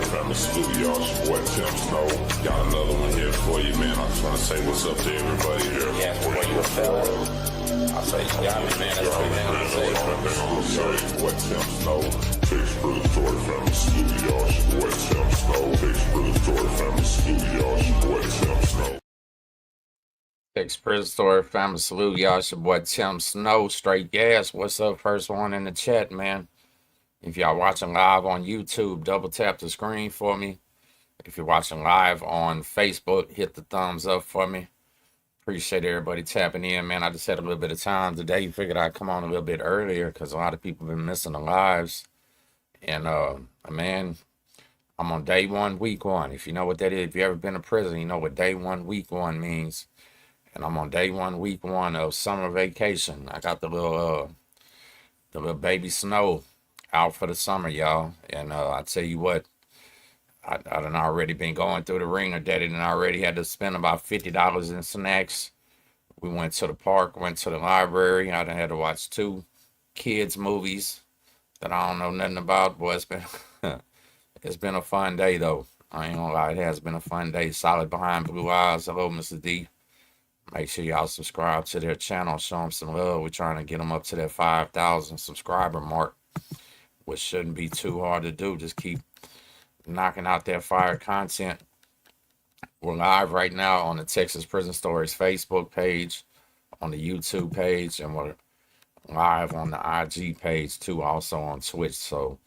Story Family Studio. It's your boy Tim Snow. Got another one here for you, man. I just want to say what's up to everybody here. Yeah, boy, you a fella. I say you got me, man. That's what I'm saying. It's your boy Tim Snow. Takes for the Story Family Studio. It's your boy Tim Snow. Takes for the Story Family Studio. It's your boy Tim Snow. Prison Story Family Salute, y'all. It's your boy Tim Snow, straight gas. What's up, first one in the chat, man? If y'all watching live on YouTube, double tap the screen for me. If you're watching live on Facebook, hit the thumbs up for me. Appreciate everybody tapping in, man. I just had a little bit of time today. Figured I'd come on a little bit earlier because a lot of people have been missing the lives. And, man, I'm on day one, week one. If you know what that is, if you ever been to prison, you know what day one, week one means. And I'm on day one, week one of summer vacation. I got the little baby Snow out for the summer, y'all. And I tell you what, I done already been going through the ringer. Daddy done already had to spend about $50 in snacks. We went to the park, went to the library. I done had to watch 2 kids movies that I don't know nothing about. Boy, it's been it's been a fun day though. I ain't gonna lie, it has been a fun day. Solid Behind Blue Eyes. Hello, Mr. D. Make sure y'all subscribe to their channel. Show them some love. We're trying to get them up to that 5,000 subscriber mark, which shouldn't be too hard to do. Just keep knocking out that fire content. We're live right now on the Texas Prison Stories Facebook page, on the YouTube page, and we're live on the IG page too, also on Twitch. So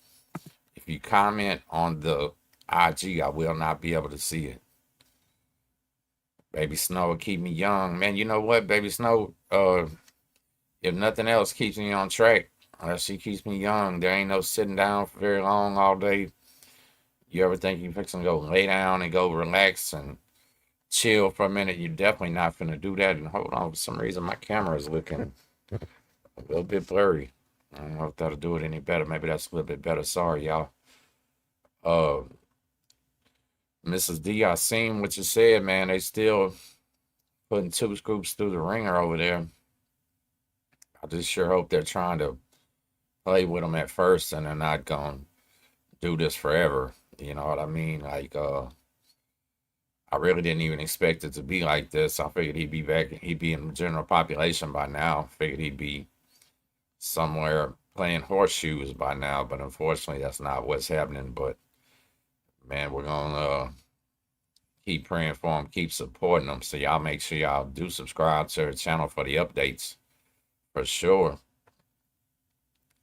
if you comment on the IG, I will not be able to see it. Baby Snow will keep me young. Man, you know what, Baby Snow, if nothing else keeps me on track, she keeps me young. There ain't no sitting down for very long all day. You ever think you're fixing to go lay down and go relax and chill for a minute? You're definitely not finna do that. And hold on, for some reason my camera is looking a little bit blurry. I don't know if that'll do it any better. Maybe that's a little bit better. Sorry, y'all. Mrs. D, I seen what you said, man. They still putting 2 scoops through the ringer over there. I just sure hope they're trying to play with them at first and they're not going to do this forever. You know what I mean? Like, I really didn't even expect it to be like this. I figured he'd be back, he'd be in the general population by now. Figured he'd be somewhere playing horseshoes by now, but unfortunately that's not what's happening. But man, we're gonna keep praying for him, keep supporting him. So y'all make sure y'all do subscribe to our channel for the updates, for sure.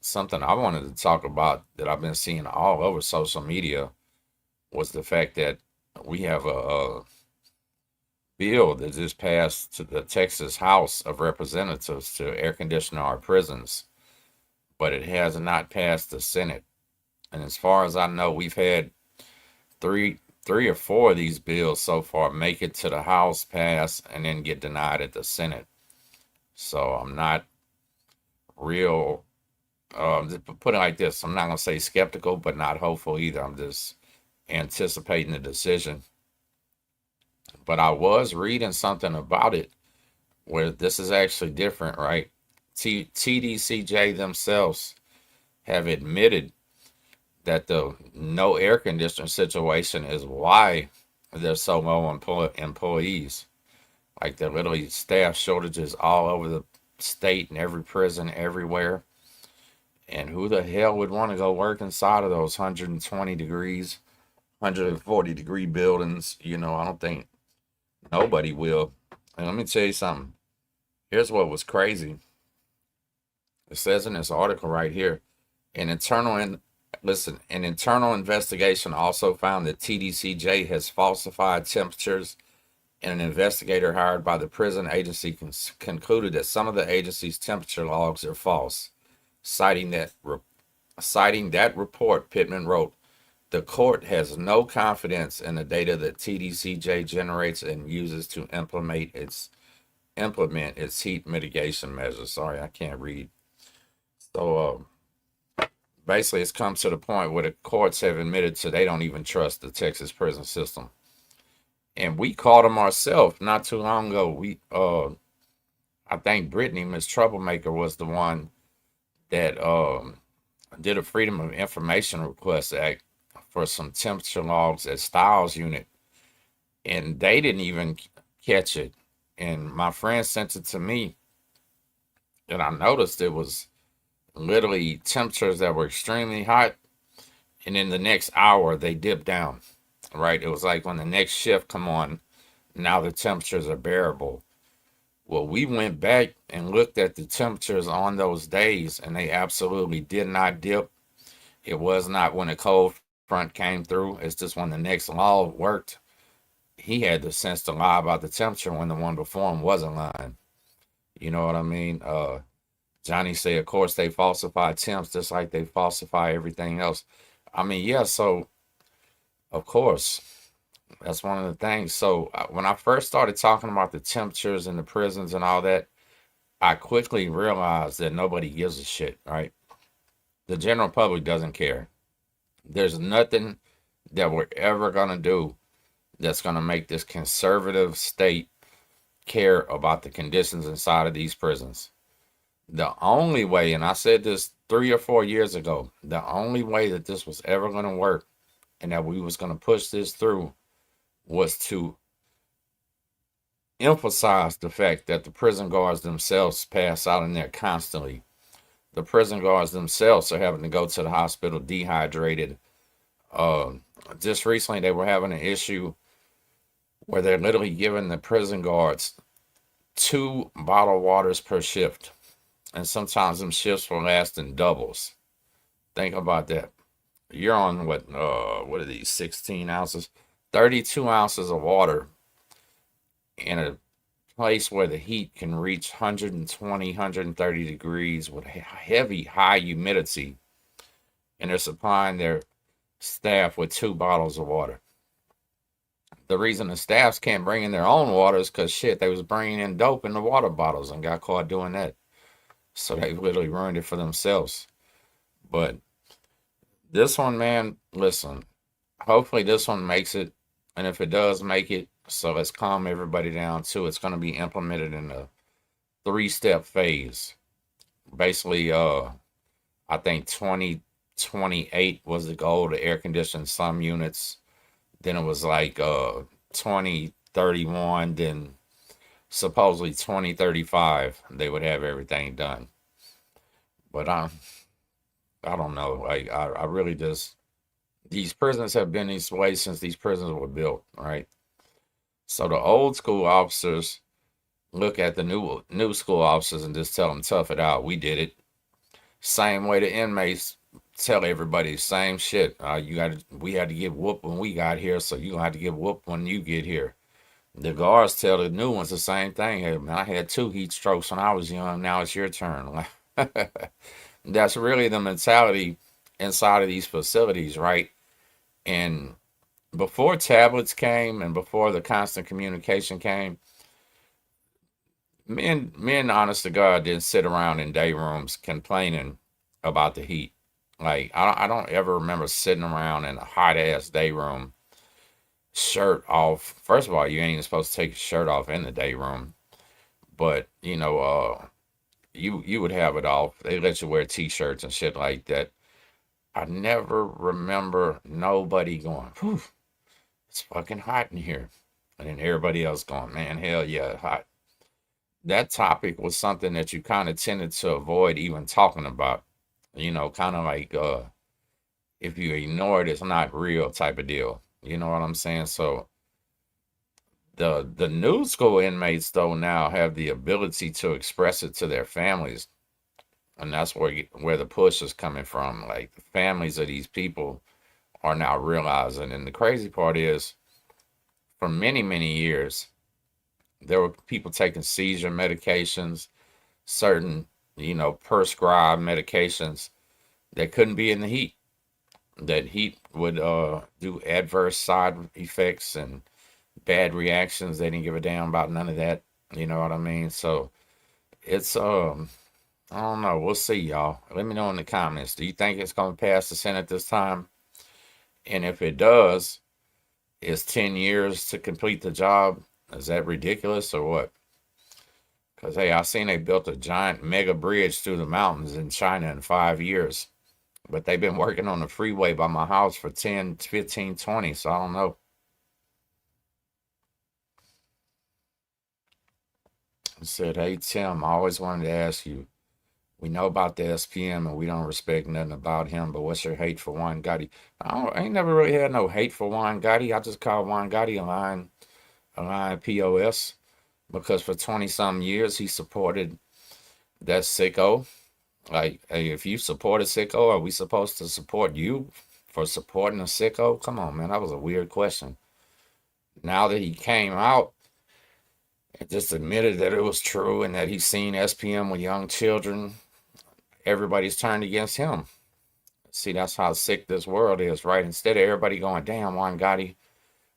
Something I wanted to talk about that I've been seeing all over social media was the fact that we have a bill that just passed to the Texas House of Representatives to air condition our prisons, but it has not passed the Senate. And as far as I know, we've had three or 4 of these bills so far make it to the House, pass, and then get denied at the Senate. So I'm not real, put it like this, I'm not going to say skeptical, but not hopeful either. I'm just anticipating the decision. But I was reading something about it where this is actually different, right? TDCJ themselves have admitted that the no air conditioner situation is why there's so low employees. Like, there are literally staff shortages all over the state and every prison everywhere. And who the hell would want to go work inside of those 120 degrees, 140 degree buildings? You know, I don't think nobody will. And let me tell you something. Here's what was crazy. It says in this article right here, an internal investigation also found that TDCJ has falsified temperatures, and an investigator hired by the prison agency concluded that some of the agency's temperature logs are false. Citing that report, Pittman wrote, "The court has no confidence in the data that TDCJ generates and uses to implement its heat mitigation measures." Sorry, I can't read. So, basically, it's come to the point where the courts have admitted to they don't even trust the Texas prison system. And we caught them ourselves not too long ago. I think Brittany, Miss Troublemaker, was the one that did a Freedom of Information request for some temperature logs at Styles unit, and they didn't even catch it. And my friend sent it to me, and I noticed it was literally temperatures that were extremely hot, and in the next hour they dipped down. Right? It was like when the next shift come on, now the temperatures are bearable. Well, we went back and looked at the temperatures on those days, and they absolutely did not dip. It was not when a cold front came through. It's just when the next law worked. He had the sense to lie about the temperature when the one before him wasn't lying. You know what I mean? Johnny said, of course, they falsify temps just like they falsify everything else. I mean, yeah, so, of course, that's one of the things. So, when I first started talking about the temperatures in the prisons and all that, I quickly realized that nobody gives a shit, right? The general public doesn't care. There's nothing that we're ever going to do that's going to make this conservative state care about the conditions inside of these prisons. The only way, and I said this 3 or 4 years ago, the only way that this was ever going to work and that we was going to push this through was to emphasize the fact that the prison guards themselves pass out in there constantly. The prison guards themselves are having to go to the hospital dehydrated. Just recently, they were having an issue where they're literally giving the prison guards 2 bottled waters per shift. And sometimes them shifts will last in doubles. Think about that. You're on what are these, 16 ounces? 32 ounces of water in a place where the heat can reach 120, 130 degrees with heavy, high humidity. And they're supplying their staff with 2 bottles of water. The reason the staffs can't bring in their own water is because shit, they was bringing in dope in the water bottles and got caught doing that. So they literally ruined it for themselves. But this one, man, listen, hopefully this one makes it. And if it does make it, so let's calm everybody down too. It's going to be implemented in a 3-step phase. Basically, I think 2028 was the goal to air condition some units. Then it was like 2031, then supposedly 2035 they would have everything done. But I don't know. Like I really just, these prisons have been this way since these prisons were built, right? So the old school officers look at the new school officers and just tell them, tough it out. We did it. Same way the inmates tell everybody the same shit. We had to get whooped when we got here, so you're gonna have to get whooped when you get here. The guards tell the new ones the same thing. Hey, man, I had 2 heat strokes when I was young. Now it's your turn. That's really the mentality inside of these facilities, right? And before tablets came and before the constant communication came, men, honest to God, didn't sit around in day rooms complaining about the heat. Like, I don't ever remember sitting around in a hot ass day room, shirt off. First of all, you ain't even supposed to take your shirt off in the day room. But, you would have it off. They let you wear t-shirts and shit like that. I never remember nobody going, whew, it's fucking hot in here. And then everybody else going, man, hell yeah, hot. That topic was something that you kind of tended to avoid even talking about. Kind of like if you ignore it, it's not real type of deal. You know what I'm saying? So the new school inmates, though, now have the ability to express it to their families. And that's where the push is coming from. Like, the families of these people are now realizing. And the crazy part is, for many, many years, there were people taking seizure medications, certain, prescribed medications that couldn't be in the heat. That heat would do adverse side effects and bad reactions. They didn't give a damn about none of that. You know what I mean? So it's I don't know. We'll see, y'all. Let me know in the comments. Do you think it's going to pass the Senate this time? And if it does, is 10 years to complete the job? Is that ridiculous or what? Because, hey, I seen they built a giant mega bridge through the mountains in China in 5 years. But they've been working on the freeway by my house for 10, 15, 20, so I don't know. I said, hey, Tim, I always wanted to ask you, we know about the SPM and we don't respect nothing about him, but what's your hate for Juan Gotti? I ain't never really had no hate for Juan Gotti. I just call Juan Gotti a line POS because for 20 some years he supported that sicko. Like, hey, if you support a sicko, are we supposed to support you for supporting a sicko? Come on, man. That was a weird question. Now that he came out and just admitted that it was true and that he's seen SPM with young children, everybody's turned against him. See, that's how sick this world is, right? Instead of everybody going, damn, Juan Gotti,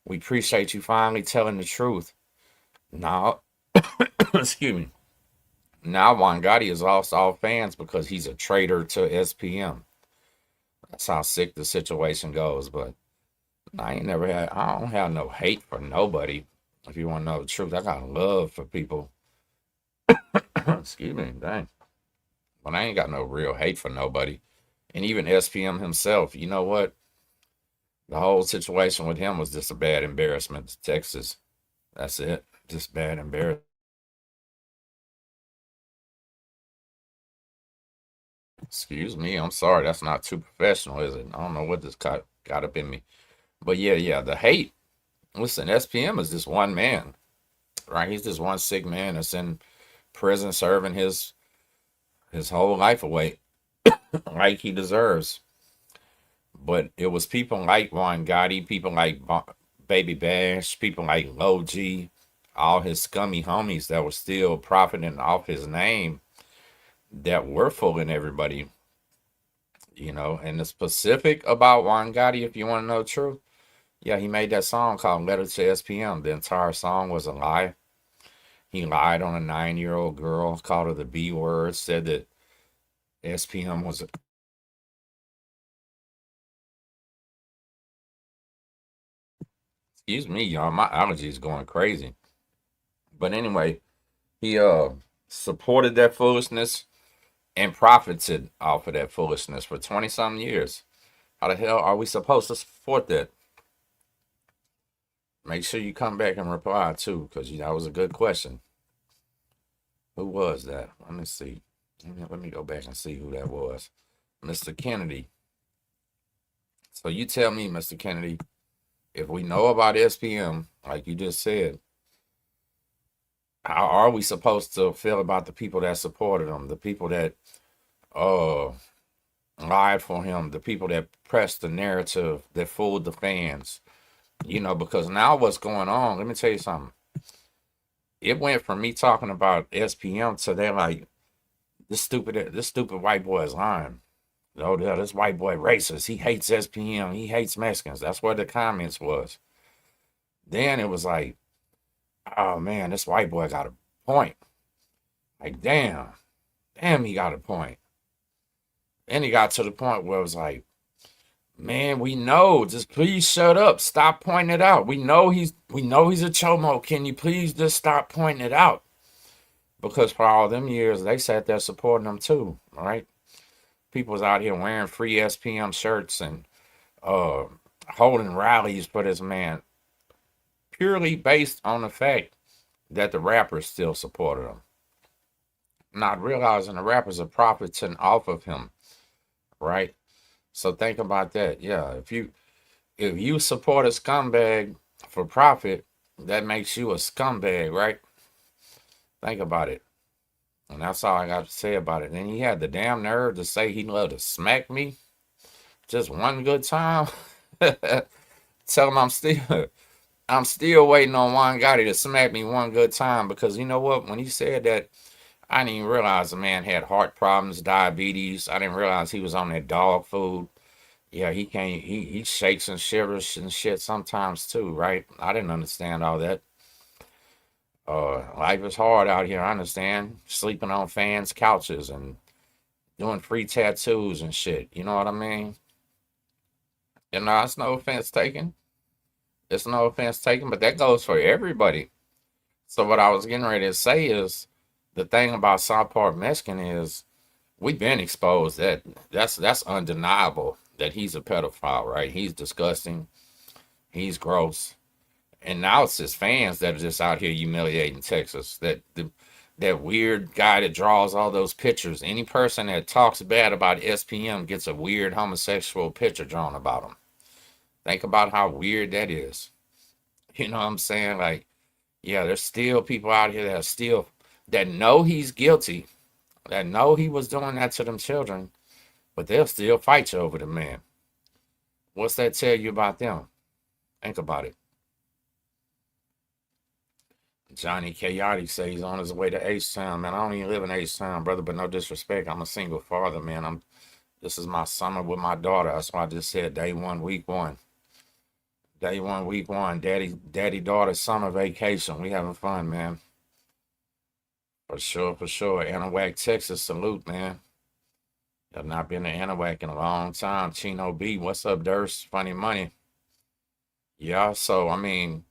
we appreciate you finally telling the truth. Now, excuse me. Now Juan Gotti has lost all fans because he's a traitor to SPM. That's how sick the situation goes. But I don't have no hate for nobody. If you want to know the truth, I got love for people. Excuse me, dang. But I ain't got no real hate for nobody. And even SPM himself, you know what? The whole situation with him was just a bad embarrassment to Texas. That's it. Just bad embarrassment. Excuse me, I'm sorry. That's not too professional, is it? I don't know what this got up in me. But yeah, the hate. Listen, SPM is just one man, right? He's just one sick man that's in prison serving his whole life away like he deserves. But it was people like Juan Gotti, people like Baby Bash, people like Low G, all his scummy homies that were still profiting off his name that were fooling everybody, And the specific about Juan Gotti, if you want to know the truth, yeah, he made that song called Letter to SPM. The entire song was a lie. He lied on a 9-year-old girl, called her the B word, said that SPM was excuse me, y'all, my allergy is going crazy. But anyway, he supported that foolishness and profited off of that foolishness for 20 something years. How the hell are we supposed to support that? Make sure you come back and reply too, because that was a good question. Who was that? Let me see. Let me go back and see who that was. Mr. Kennedy. So you tell me, Mr. Kennedy, if we know about SPM, like you just said, how are we supposed to feel about the people that supported him, the people that lied for him, the people that pressed the narrative, that fooled the fans? Because now what's going on, let me tell you something. It went from me talking about SPM to they're like, this stupid white boy is lying. Oh, this white boy racist. He hates SPM. He hates Mexicans. That's what the comments was. Then it was like, oh man, this white boy got a point. Like, damn, he got a point. Then he got to the point where it was like, man, we know. Just please shut up. Stop pointing it out. We know he's a chomo. Can you please just stop pointing it out? Because for all them years, they sat there supporting him too. All right. People was out here wearing free SPM shirts and holding rallies for this man, purely based on the fact that the rappers still supported him. Not realizing the rappers are profiting off of him, right? So think about that. Yeah, if you support a scumbag for profit, that makes you a scumbag, right? Think about it. And that's all I got to say about it. And he had the damn nerve to say he'd love to smack me just one good time. Tell him I'm still waiting on Juan Gotti to smack me one good time, because you know what? When he said that, I didn't even realize the man had heart problems, diabetes. I didn't realize he was on that dog food. Yeah, he shakes and shivers and shit sometimes too, right? I didn't understand all that. Life is hard out here, I understand. Sleeping on fans' couches and doing free tattoos and shit. You know what I mean? It's no offense taken. It's no offense taken, but that goes for everybody. So what I was getting ready to say is, the thing about South Park Mexican is, we've been exposed. That's undeniable that he's a pedophile, right? He's disgusting. He's gross. And now it's his fans that are just out here humiliating Texas. That weird guy that draws all those pictures. Any person that talks bad about SPM gets a weird homosexual picture drawn about them. Think about how weird that is. You know what I'm saying? Like, yeah, there's still people out here that know he's guilty, that know he was doing that to them children, but they'll still fight you over the man. What's that tell you about them? Think about it. Johnny Chaotic say he's on his way to H-Town. Man, I don't even live in H-Town, brother, but no disrespect. I'm a single father, man. This is my summer with my daughter. That's why I just said day one, week one. Day one, week one. Daddy, daughter, summer vacation. We having fun, man. For sure, for sure. Anahuac, Texas, salute, man. I've not been to Anahuac in a long time. Chino B, what's up, Durst? Funny money. Yeah, so, I mean,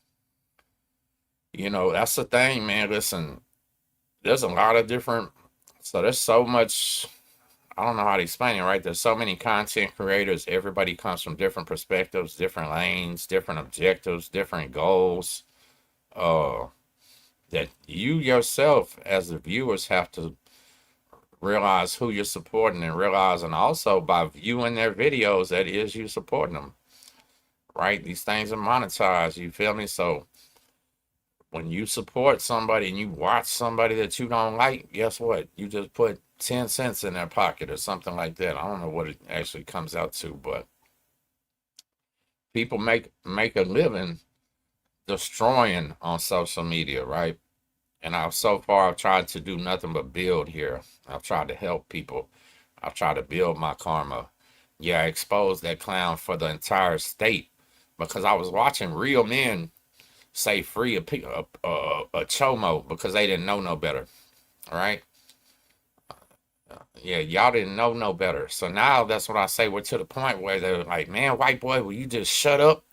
that's the thing, man. Listen, there's a lot of different, so there's so much, I don't know how to explain it, right? There's so many content creators. Everybody comes from different perspectives, different lanes, different objectives, different goals. Uh, that you yourself, as the viewers, have to realize who you're supporting and realize, and also by viewing their videos, that is you supporting them, right? These things are monetized, you feel me? So when you support somebody and you watch somebody that you don't like, guess what? You just put 10 cents in their pocket or something like that. I don't know what it actually comes out to, but people make a living destroying on social media, right? And so far I've tried to do nothing but build here. I've tried to help people. I've tried to build my karma. Yeah, I exposed that clown for the entire state because I was watching real men say free a chomo because they didn't know no better, right? Yeah, y'all didn't know no better. So now that's what I say. We're to the point where they're like, man, white boy, will you just shut up?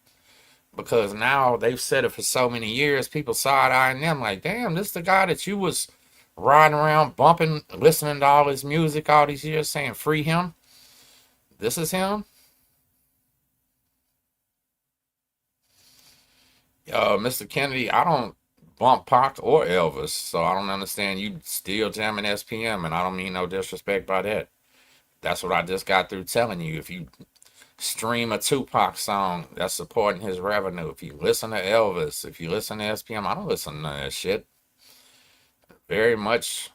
Because now they've said it for so many years, people side-eyeing them like, damn, this the guy that you was riding around bumping, listening to all his music all these years saying free him? This is him? Mr. Kennedy, I don't bump Pac or Elvis, so I don't understand you still jamming SPM, and I don't mean no disrespect by that. That's what I just got through telling you. If you stream a Tupac song, that's supporting his revenue. If you listen to Elvis, if you listen to SPM, I don't listen to that shit. Very much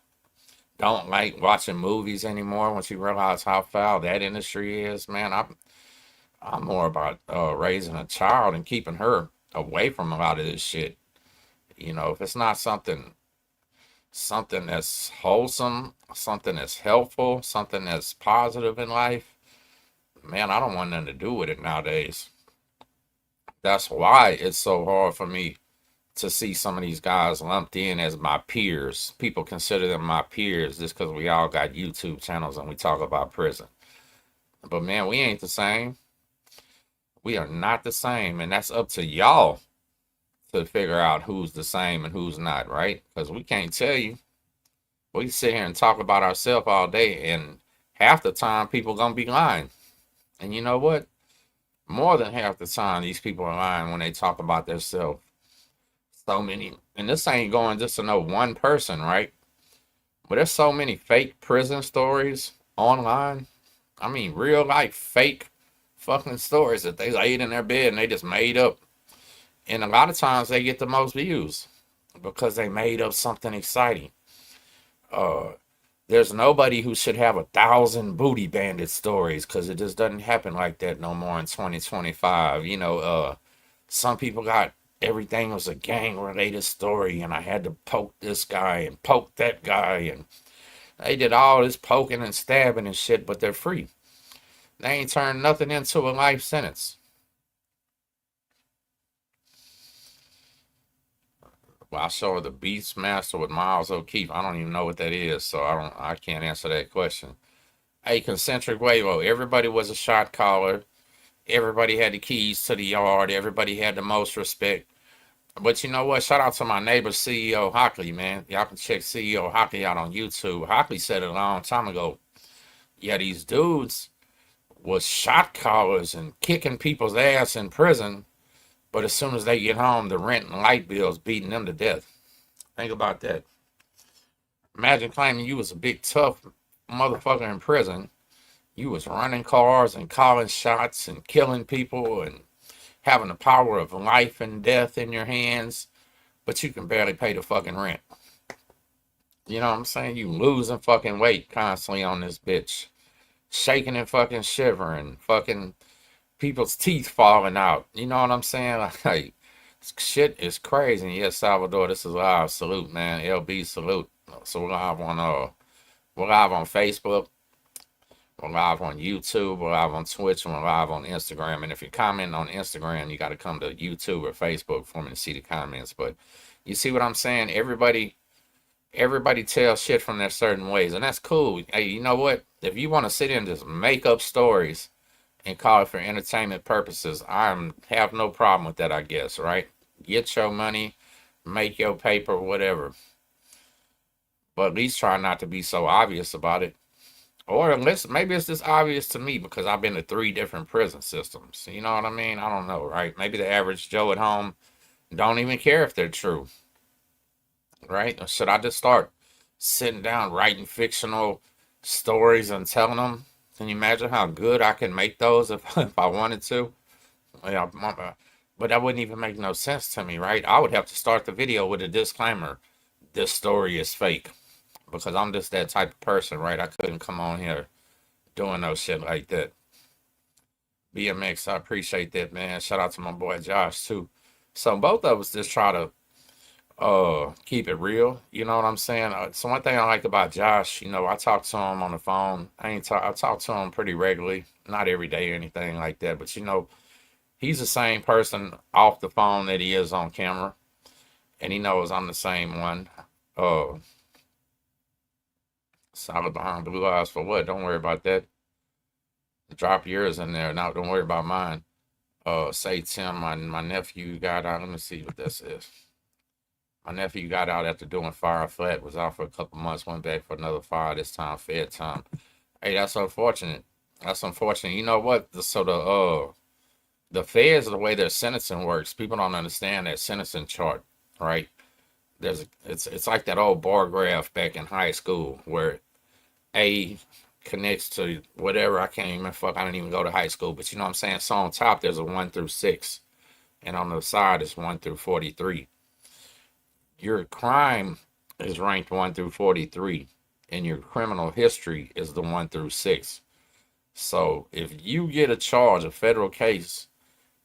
don't like watching movies anymore once you realize how foul that industry is, man. I'm more about raising a child and keeping her away from a lot of this shit. If it's not something that's wholesome, something that's helpful, something that's positive in life, man, I don't want nothing to do with it nowadays. That's why it's so hard for me to see some of these guys lumped in as my peers. People consider them my peers just because we all got YouTube channels and we talk about prison. But man, we ain't the same. We are not the same, and that's up to y'all to figure out who's the same and who's not, right? Because we can't tell you. We sit here and talk about ourselves all day, and half the time people gonna be lying. And you know what? More than half the time, these people are lying when they talk about themselves. So many, and this ain't going just to know one person, right? But there's so many fake prison stories online. I mean, real life fake fucking stories that they laid in their bed and they just made up. And a lot of times they get the most views because they made up something exciting. There's nobody who should have 1,000 booty bandit stories because it just doesn't happen like that no more in 2025. Some people got everything was a gang related story and I had to poke this guy and poke that guy. And they did all this poking and stabbing and shit, but they're free. They ain't turned nothing into a life sentence. Well, I saw the Beastmaster with Miles O'Keefe. I don't even know what that is, so I can't answer that question. Hey, Concentric Wavo, everybody was a shot caller. Everybody had the keys to the yard. Everybody had the most respect. But you know what? Shout out to my neighbor, CEO Hockley, man. Y'all can check CEO Hockley out on YouTube. Hockley said it a long time ago. Yeah, these dudes was shot callers and kicking people's ass in prison, but as soon as they get home, the rent and light bills beating them to death. Think about that. Imagine claiming you was a big tough motherfucker in prison. You was running cars and calling shots and killing people and having the power of life and death in your hands, but you can barely pay the fucking rent. You know what I'm saying? You losing fucking weight constantly on this bitch. Shaking and fucking shivering. Fucking people's teeth falling out. You know what I'm saying? Like, shit is crazy. Yes, Salvador, this is live. Salute, man. LB, salute. So we're live on Facebook. We're live on YouTube. We're live on Twitch. And we're live on Instagram. And if you're commenting on Instagram, you got to come to YouTube or Facebook for me to see the comments. But you see what I'm saying? Everybody tells shit from their certain ways, and that's cool. Hey, you know what? If you want to sit and just make up stories and call it for entertainment purposes, I have no problem with that, I guess, right? Get your money, make your paper, whatever. But at least try not to be so obvious about it. Or unless maybe it's just obvious to me because I've been to 3 different prison systems. You know what I mean? I don't know, right? Maybe the average Joe at home don't even care if they're true. Right? Or should I just start sitting down writing fictional stories and telling them? Can you imagine how good I can make those if I wanted to? Yeah, but that wouldn't even make no sense to me, right? I would have to start the video with a disclaimer. This story is fake. Because I'm just that type of person, right? I couldn't come on here doing no shit like that. BMX, I appreciate that, man. Shout out to my boy Josh, too. So both of us just try to keep it real. You know what I'm saying? So one thing I like about Josh, you know, I talk to him on the phone. I talk to him pretty regularly, not every day or anything like that, but you know, he's the same person off the phone that he is on camera, and he knows I'm the same one. Solid behind blue eyes for what? Don't worry about that. Drop yours in there. Now don't worry about mine. Say Tim, my nephew got out. Let me see what this is. My nephew got out after doing fire flat, was out for a couple months, went back for another fire, this time fed time. Hey, that's unfortunate. That's unfortunate. You know what? So the feds, the way their sentencing works, people don't understand that sentencing chart, right? It's like that old bar graph back in high school where A connects to whatever. I didn't even go to high school, but you know what I'm saying? So on top there's a 1 through 6, and on the side is 1 through 43. Your crime is ranked 1 through 43, and your criminal history is the 1 through 6. So if you get a charge, a federal case,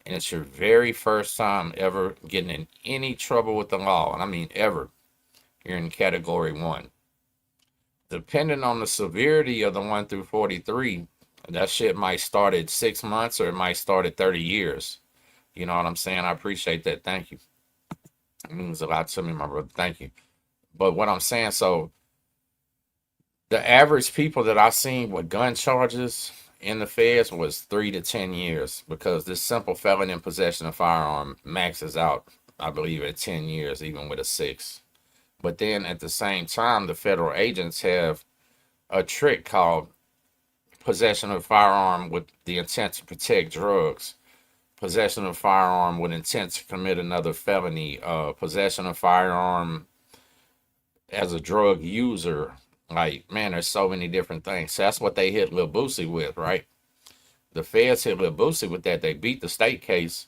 and it's your very first time ever getting in any trouble with the law, and I mean ever, you're in category 1. Depending on the severity of the 1 through 43, that shit might start at 6 months or it might start at 30 years. You know what I'm saying? I appreciate that. Thank you. It means a lot to me, my brother. Thank you. But what I'm saying, so the average people that I've seen with gun charges in the feds was 3 to 10 years, because this simple felon in possession of firearm maxes out, I believe, at 10 years, even with a 6. But then at the same time, the federal agents have a trick called possession of firearm with the intent to protect drugs, possession of firearm with intent to commit another felony, possession of firearm as a drug user. Like, man, there's so many different things. So that's what they hit Lil Boosie with, right? The feds hit Lil Boosie with that. They beat the state case.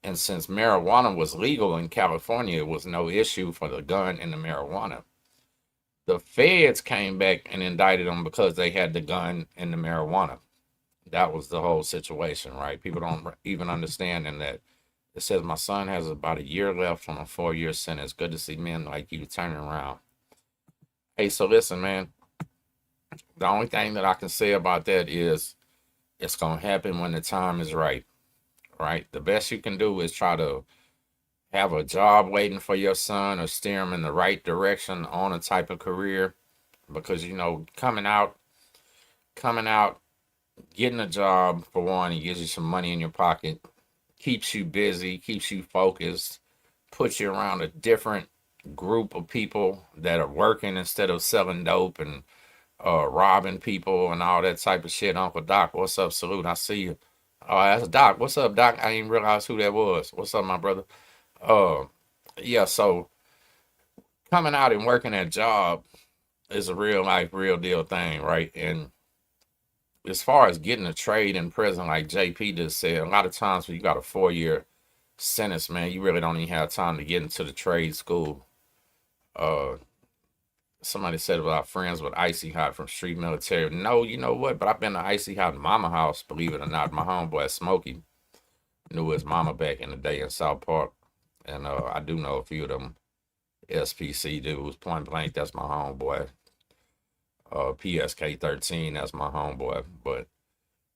And since marijuana was legal in California, it was no issue for the gun and the marijuana. The feds came back and indicted them because they had the gun and the marijuana. That was the whole situation, right? People don't even understand in that. It says my son has about a year left on a 4-year sentence. Good to see men like you turning around. Hey, so listen, man. The only thing that I can say about that is it's going to happen when the time is right, right? The best you can do is try to have a job waiting for your son or steer him in the right direction on a type of career, because, you know, coming out, getting a job, for one, it gives you some money in your pocket, keeps you busy, keeps you focused, puts you around a different group of people that are working instead of selling dope and robbing people and all that type of shit. Uncle Doc, what's up? Salute, I see you. Oh, that's Doc. What's up, Doc? I didn't realize who that was. What's up, my brother? Uh, yeah. So coming out and working that job is a real life, real deal thing, right? And as far as getting a trade in prison, like JP just said, a lot of times when you got a 4-year sentence, man, you really don't even have time to get into the trade school. Uh, Somebody said about friends with Icy Hot from Street Military. No, you know what? But I've been to Icy Hot in Mama house, believe it or not. My homeboy Smokey knew his mama back in the day in South Park. And I do know a few of them SPC dudes. Point blank, that's my homeboy. PSK 13, that's my homeboy. But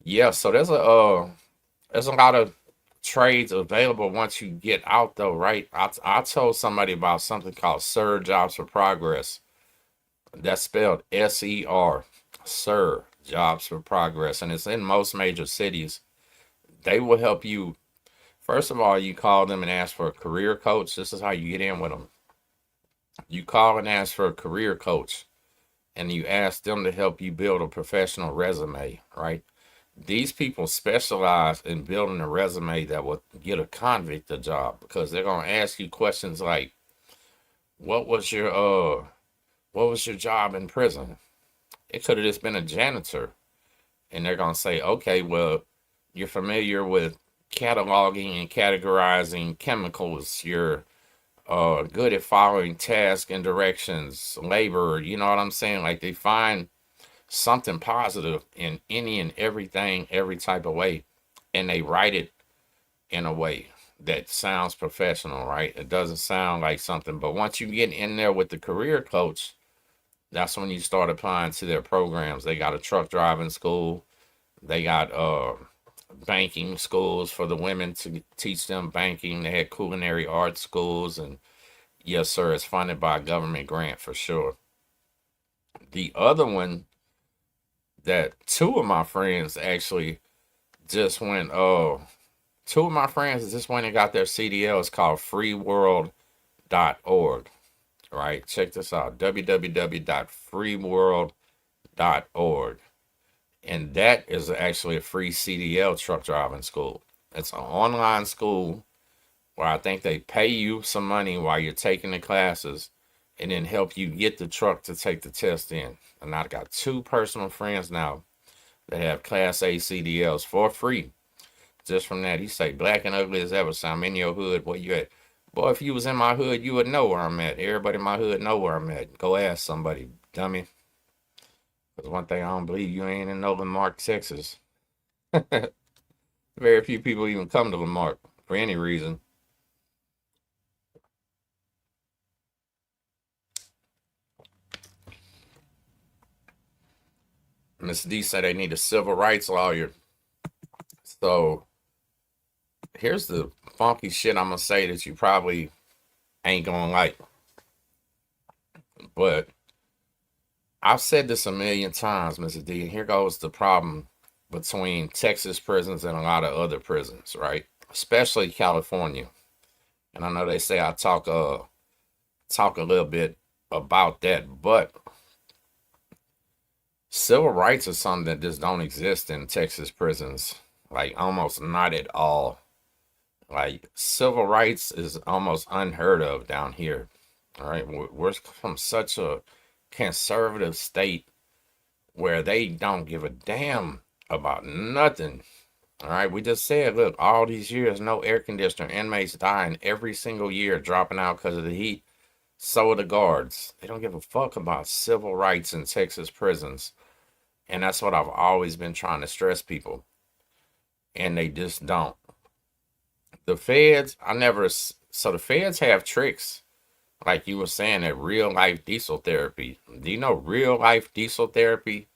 yeah, so there's a lot of trades available once you get out though, right? I told somebody about something called SIR Jobs for Progress. That's spelled SER, SIR Jobs for Progress, and it's in most major cities. They will help you. First of all, you call them and ask for a career coach. This is how you get in with them. You call and ask for a career coach, and you ask them to help you build a professional resume, right? These people specialize in building a resume that will get a convict a job, because they're gonna ask you questions like, what was your job in prison? It could have just been a janitor. And they're going to say, okay, well, you're familiar with cataloging and categorizing chemicals. You're good at following tasks and directions, labor. You know what I'm saying? Like, they find something positive in any and everything, every type of way. And they write it in a way that sounds professional, right? It doesn't sound like something. But once you get in there with the career coach, that's when you start applying to their programs. They got a truck driving school. They got banking schools for the women to teach them banking. They had culinary arts schools. And yes, sir, it's funded by a government grant for sure. The other one that two of my friends just went, two of my friends just went and got their CDL. It's called freeworld.org. Right, check this out, www.freeworld.org, and that is actually a free CDL truck driving school. It's an online school where I think they pay you some money while you're taking the classes and then help you get the truck to take the test in. And I've got two personal friends now that have Class A CDLs for free. Just from that, he say, black and ugly as ever. So I'm in your hood, where you at? Boy, if you was in my hood, you would know where I'm at. Everybody in my hood know where I'm at. Go ask somebody, dummy. Because one thing I don't believe, you ain't in no Lamarck, Texas. Very few people even come to Lamarck for any reason. Miss D said they need a civil rights lawyer. So here's the funky shit I'm going to say that you probably ain't going to like. But I've said this a million times, Mr. D, and here goes the problem between Texas prisons and a lot of other prisons, right? Especially California. And I know they say I talk a little bit about that, but civil rights is something that just don't exist in Texas prisons, like almost not at all. Like, civil rights is almost unheard of down here. All right, we're from such a conservative state where they don't give a damn about nothing. All right, we just said, look, all these years, no air conditioner, inmates dying every single year, dropping out because of the heat. So are the guards. They don't give a fuck about civil rights in Texas prisons. And that's what I've always been trying to stress people. And they just don't. The feds, so the feds have tricks, like you were saying, that real life diesel therapy. Do you know real life diesel therapy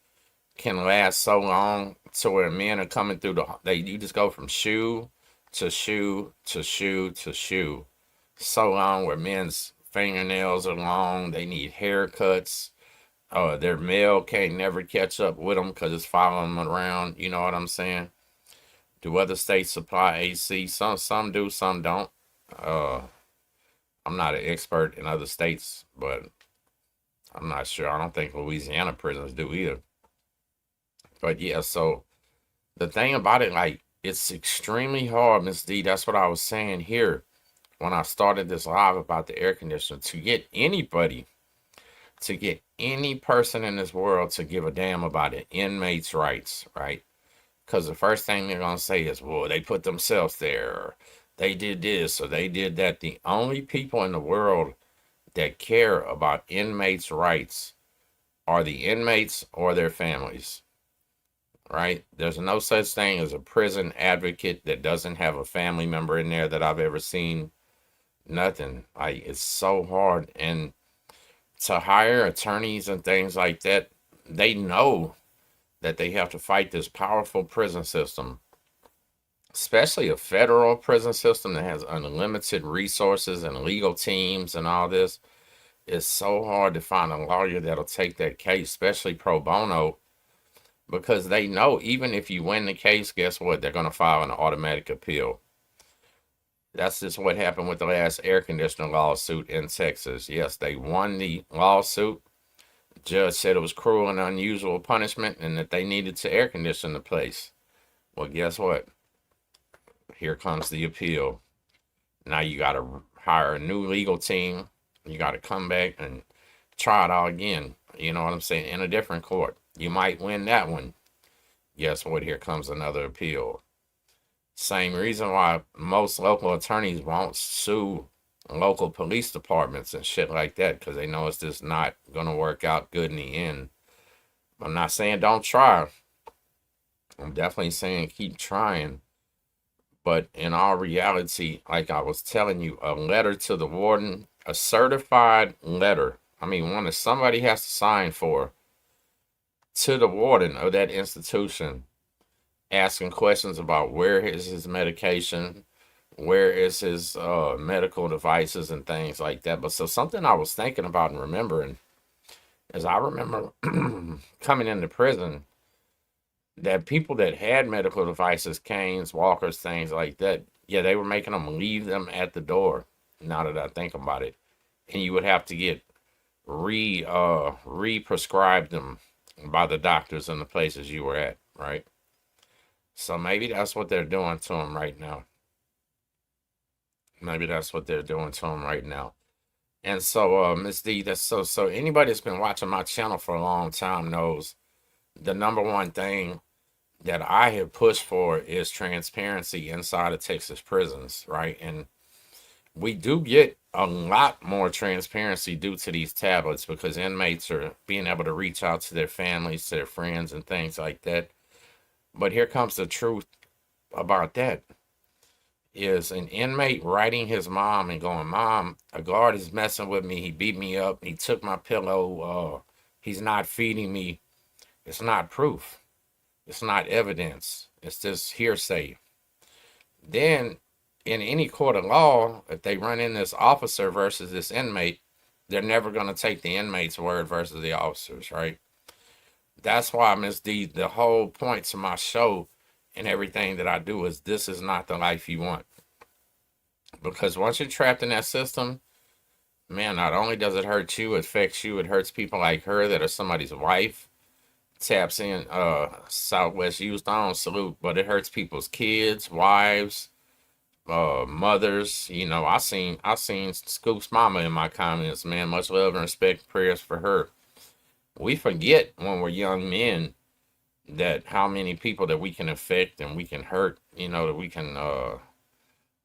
can last so long to where men are coming through you just go from shoe to shoe to shoe to shoe. So long where men's fingernails are long, they need haircuts. Their mail can't never catch up with them because it's following them around. You know what I'm saying? Do other states supply AC? Some do, some don't. I'm not an expert in other states, but I'm not sure. I don't think Louisiana prisons do either. But yeah, so the thing about it, like, it's extremely hard, Miss D. That's what I was saying here when I started this live about the air conditioner, to get anybody, to get any person in this world to give a damn about an inmate's rights, right? Because the first thing they're going to say is, well, they put themselves there, or they did this, or they did that. The only people in the world that care about inmates' rights are the inmates or their families, right? There's no such thing as a prison advocate that doesn't have a family member in there that I've ever seen. Nothing. Like, it's so hard. And to hire attorneys and things like that, they know that they have to fight this powerful prison system, especially a federal prison system that has unlimited resources and legal teams and all this. It's so hard to find a lawyer that'll take that case, especially pro bono, because they know even if you win the case, guess what? They're going to file an automatic appeal. That's just what happened with the last air conditioner lawsuit in Texas. Yes, they won the lawsuit. The judge said it was cruel and unusual punishment and that they needed to air condition the place. Well, guess what? Here comes the appeal. Now you got to hire a new legal team. You got to come back and try it all again. You know what I'm saying? In a different court. You might win that one. Guess what? Here comes another appeal. Same reason why most local attorneys won't sue local police departments and shit like that, because they know it's just not going to work out good in the end. I'm not saying don't try. I'm definitely saying keep trying. But in all reality, like I was telling you, a letter to the warden, a certified letter, I mean, one that somebody has to sign for, to the warden of that institution, asking questions about where is his medication, where is his medical devices and things like that. But so something I was thinking about and remembering is I remember coming into prison that people that had medical devices, canes, walkers, things like that, yeah, they were making them leave them at the door. Now that I think about it, and you would have to get re-prescribed them by the doctors in the places you were at, right? So maybe that's what they're doing to them right now. Maybe that's what they're doing to them right now. And so, Miss D, that's so anybody that's been watching my channel for a long time knows the number one thing that I have pushed for is transparency inside of Texas prisons, right? And we do get a lot more transparency due to these tablets because inmates are being able to reach out to their families, to their friends, and things like that. But here comes the truth about that. Is an inmate writing his mom and going, Mom, a guard is messing with me. He beat me up. He took my pillow. He's not feeding me. It's not proof. It's not evidence. It's just hearsay. Then, in any court of law, if they run in this officer versus this inmate, they're never going to take the inmate's word versus the officer's, right? That's why, Miss D, the whole point to my show and everything that I do is this is not the life you want. Because once you're trapped in that system, man, not only does it hurt you, it affects you, it hurts people like her that are somebody's wife, taps in Southwest Youth, I don't salute, but it hurts people's kids, wives, mothers. You know, I seen Scoop's mama in my comments, man. Much love and respect, prayers for her. We forget when we're young men that how many people that we can affect and we can hurt, you know, that we can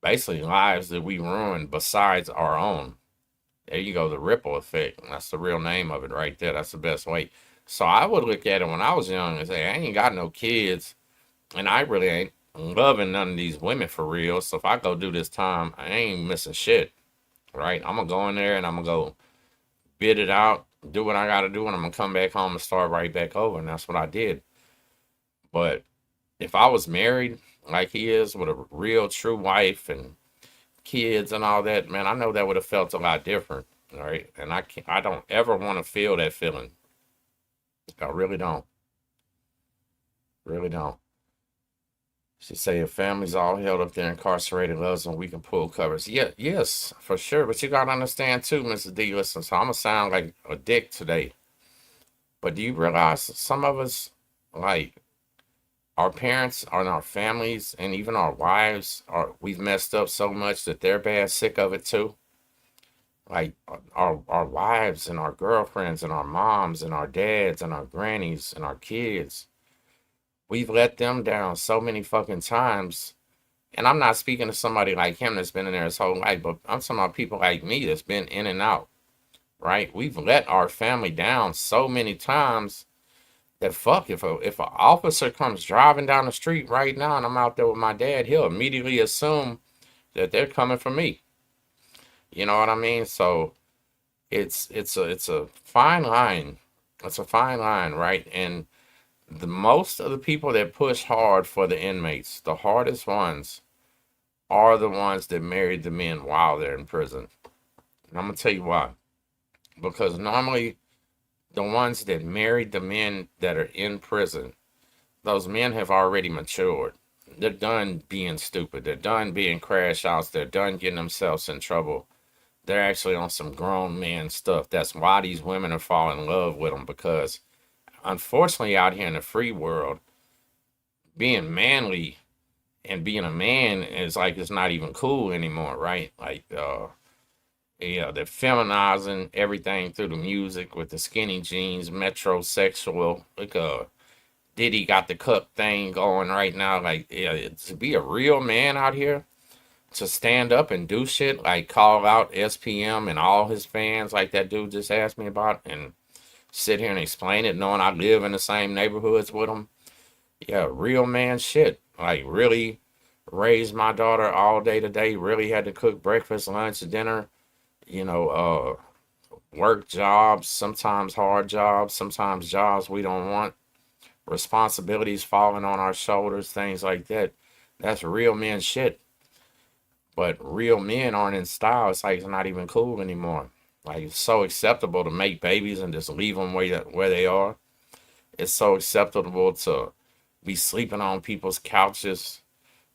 basically lives that we ruin besides our own. There you go, the ripple effect. That's the real name of it right there. That's the best way. So I would look at it when I was young and say, I ain't got no kids and I really ain't loving none of these women for real. So if I go do this time, I ain't missing shit, right? I'm going to go in there and I'm going to go bid it out, do what I got to do, and I'm going to come back home and start right back over. And that's what I did. But if I was married like he is with a real true wife and kids and all that, man, I know that would have felt a lot different, right? And I don't ever want to feel that feeling. I really don't. Really don't. She say if families all held up their incarcerated loved ones, we can pull covers. Yeah, yes, for sure. But you gotta understand too, Mrs. D. Listen, so I'm gonna sound like a dick today. But do you realize some of us, like our parents and our families and even our wives, are we've messed up so much that they're bad sick of it too? Like our wives and our girlfriends and our moms and our dads and our grannies and our kids, we've let them down so many fucking times. And I'm not speaking to somebody like him that's been in there his whole life, but I'm talking about people like me that's been in and out, right? We've let our family down so many times that fuck, if an officer comes driving down the street right now and I'm out there with my dad, he'll immediately assume that they're coming for me. You know what I mean? So it's a fine line. It's a fine line, right? And the most of the people that push hard for the inmates, the hardest ones, are the ones that married the men while they're in prison. And I'm gonna tell you why. Because normally the ones that married the men that are in prison, those men have already matured. They're done being stupid. They're done being crash outs. They're done getting themselves in trouble. They're actually on some grown man stuff. That's why these women are falling in love with them, because unfortunately out here in the free world, being manly and being a man is like it's not even cool anymore, right? Like yeah, they're feminizing everything through the music with the skinny jeans, metrosexual. Like Diddy got the cup thing going right now. Like, yeah, to be a real man out here, to stand up and do shit like call out SPM and all his fans, like that dude just asked me about, and sit here and explain it, knowing I live in the same neighborhoods with him. Yeah, real man shit. Like, really raised my daughter all day today. Really had to cook breakfast, lunch, dinner. You know, work jobs, sometimes hard jobs, sometimes jobs we don't want, responsibilities falling on our shoulders, things like that. That's real men shit. But real men aren't in style. It's like it's not even cool anymore. Like, it's so acceptable to make babies and just leave them where they are. It's so acceptable to be sleeping on people's couches.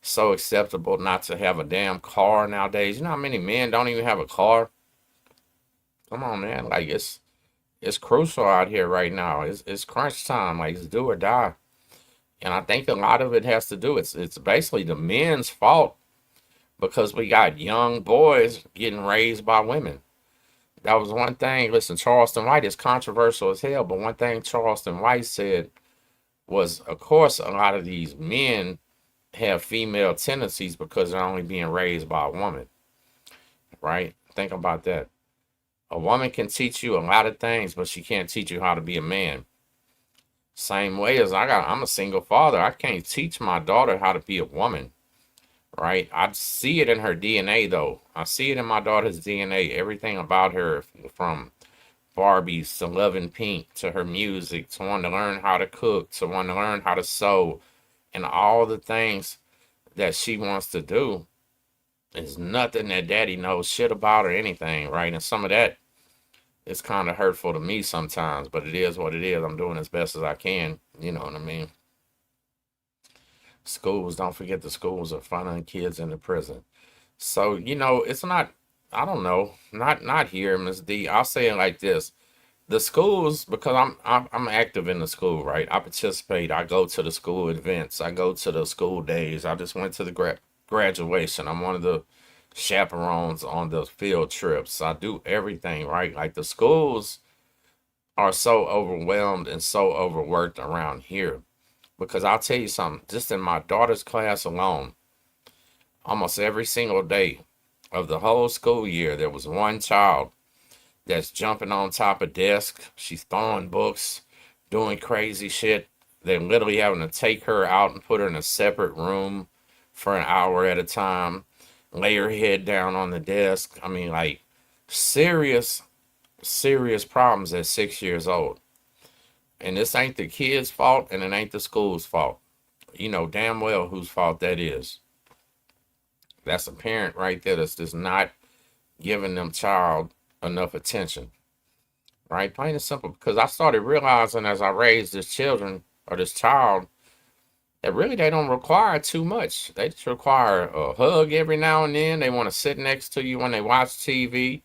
So acceptable not to have a damn car nowadays. You know how many men don't even have a car? Come on, man. Like, it's crucial out here right now. It's crunch time. Like, it's do or die. And I think a lot of it has to do. It's basically the men's fault, because we got young boys getting raised by women. That was one thing. Listen, Charleston White is controversial as hell, but one thing Charleston White said was, of course, a lot of these men have female tendencies because they're only being raised by a woman, right? Think about that. A woman can teach you a lot of things, but she can't teach you how to be a man. Same way as I'm a single father. I can't teach my daughter how to be a woman, right? I see it in her DNA, though. I see it in my daughter's DNA. Everything about her, from Barbies to Loving Pink to her music to wanting to learn how to cook to wanting to learn how to sew, and all the things that she wants to do is nothing that daddy knows shit about or anything, right? And some of that is kind of hurtful to me sometimes, but it is what it is. I'm doing as best as I can. You know what I mean? Schools, don't forget the schools are funding kids in the prison. So, it's not, I don't know, not here, Miss D. I'll say it like this. The schools, because I'm active in the school, right? I participate. I go to the school events. I go to the school days. I just went to the graduation. I'm one of the chaperones on the field trips. I do everything, right? Like, the schools are so overwhelmed and so overworked around here. Because I'll tell you something, just in my daughter's class alone, almost every single day of the whole school year, there was one child that's jumping on top of desk. She's throwing books, doing crazy shit. They're literally having to take her out and put her in a separate room for an hour at a time, lay her head down on the desk. I mean, like, serious, serious problems at 6 years old. And this ain't the kid's fault, and it ain't the school's fault. You know damn well whose fault that is. That's a parent right there that's just not giving them child enough attention. Right? Plain and simple. Because I started realizing as I raised this child, that really they don't require too much. They just require a hug every now and then. They want to sit next to you when they watch TV.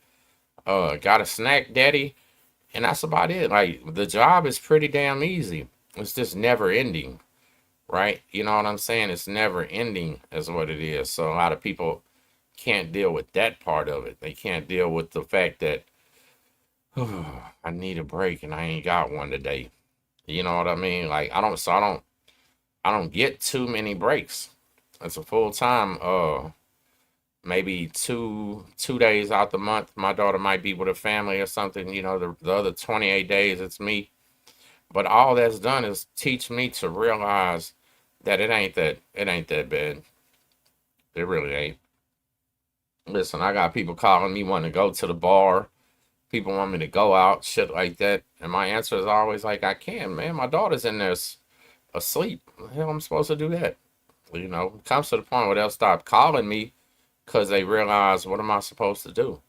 Got a snack, daddy, and that's about it. Like the job is pretty damn easy. It's just never ending, right? You know what I'm saying? It's never ending, is what it is. So a lot of people can't deal with that part of it. They can't deal with the fact that I need a break and I ain't got one today. You know what I mean? Like I don't get too many breaks. It's a full time maybe two days out the month. My daughter might be with her family or something, you know, the other 28 days it's me. But all that's done is teach me to realize that it ain't that bad. It really ain't. Listen, I got people calling me wanting to go to the bar. People want me to go out, shit like that. And my answer is always like, I can, man. My daughter's in there asleep. The hell I'm supposed to do that? You know, it comes to the point where they'll stop calling me because they realize, what am I supposed to do?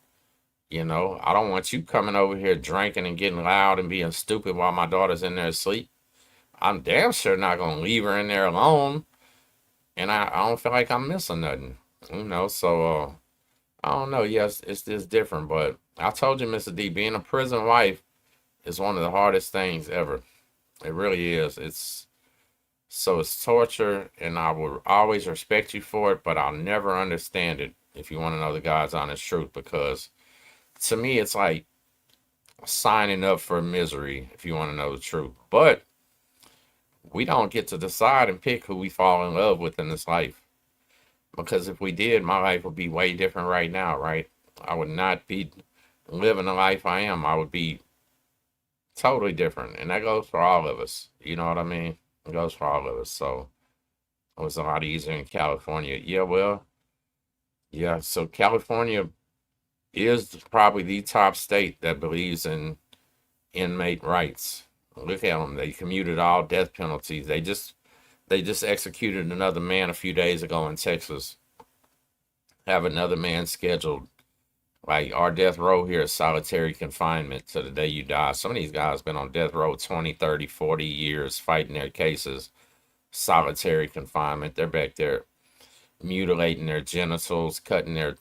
You know, I don't want you coming over here drinking and getting loud and being stupid while my daughter's in there asleep. I'm damn sure not going to leave her in there alone. And I don't feel like I'm missing nothing. You know, so I don't know. Yes, it's just different. But I told you, Mr. D, being a prison wife is one of the hardest things ever. It really is. It's torture, and I will always respect you for it, but I'll never understand it if you want to know the God's honest truth, because to me, it's like signing up for misery if you want to know the truth. But we don't get to decide and pick who we fall in love with in this life. Because if we did, my life would be way different right now, right? I would not be living the life I am. I would be totally different. And that goes for all of us. You know what I mean? It goes for all of us. So it was a lot easier in California. Yeah, well, yeah. So California is probably the top state that believes in inmate rights. Look at them. They commuted all death penalties. They just executed another man a few days ago in Texas. Have another man scheduled. Like our death row here is solitary confinement to the day you die. Some of these guys been on death row 20, 30, 40 years fighting their cases. Solitary confinement. They're back there mutilating their genitals, cutting their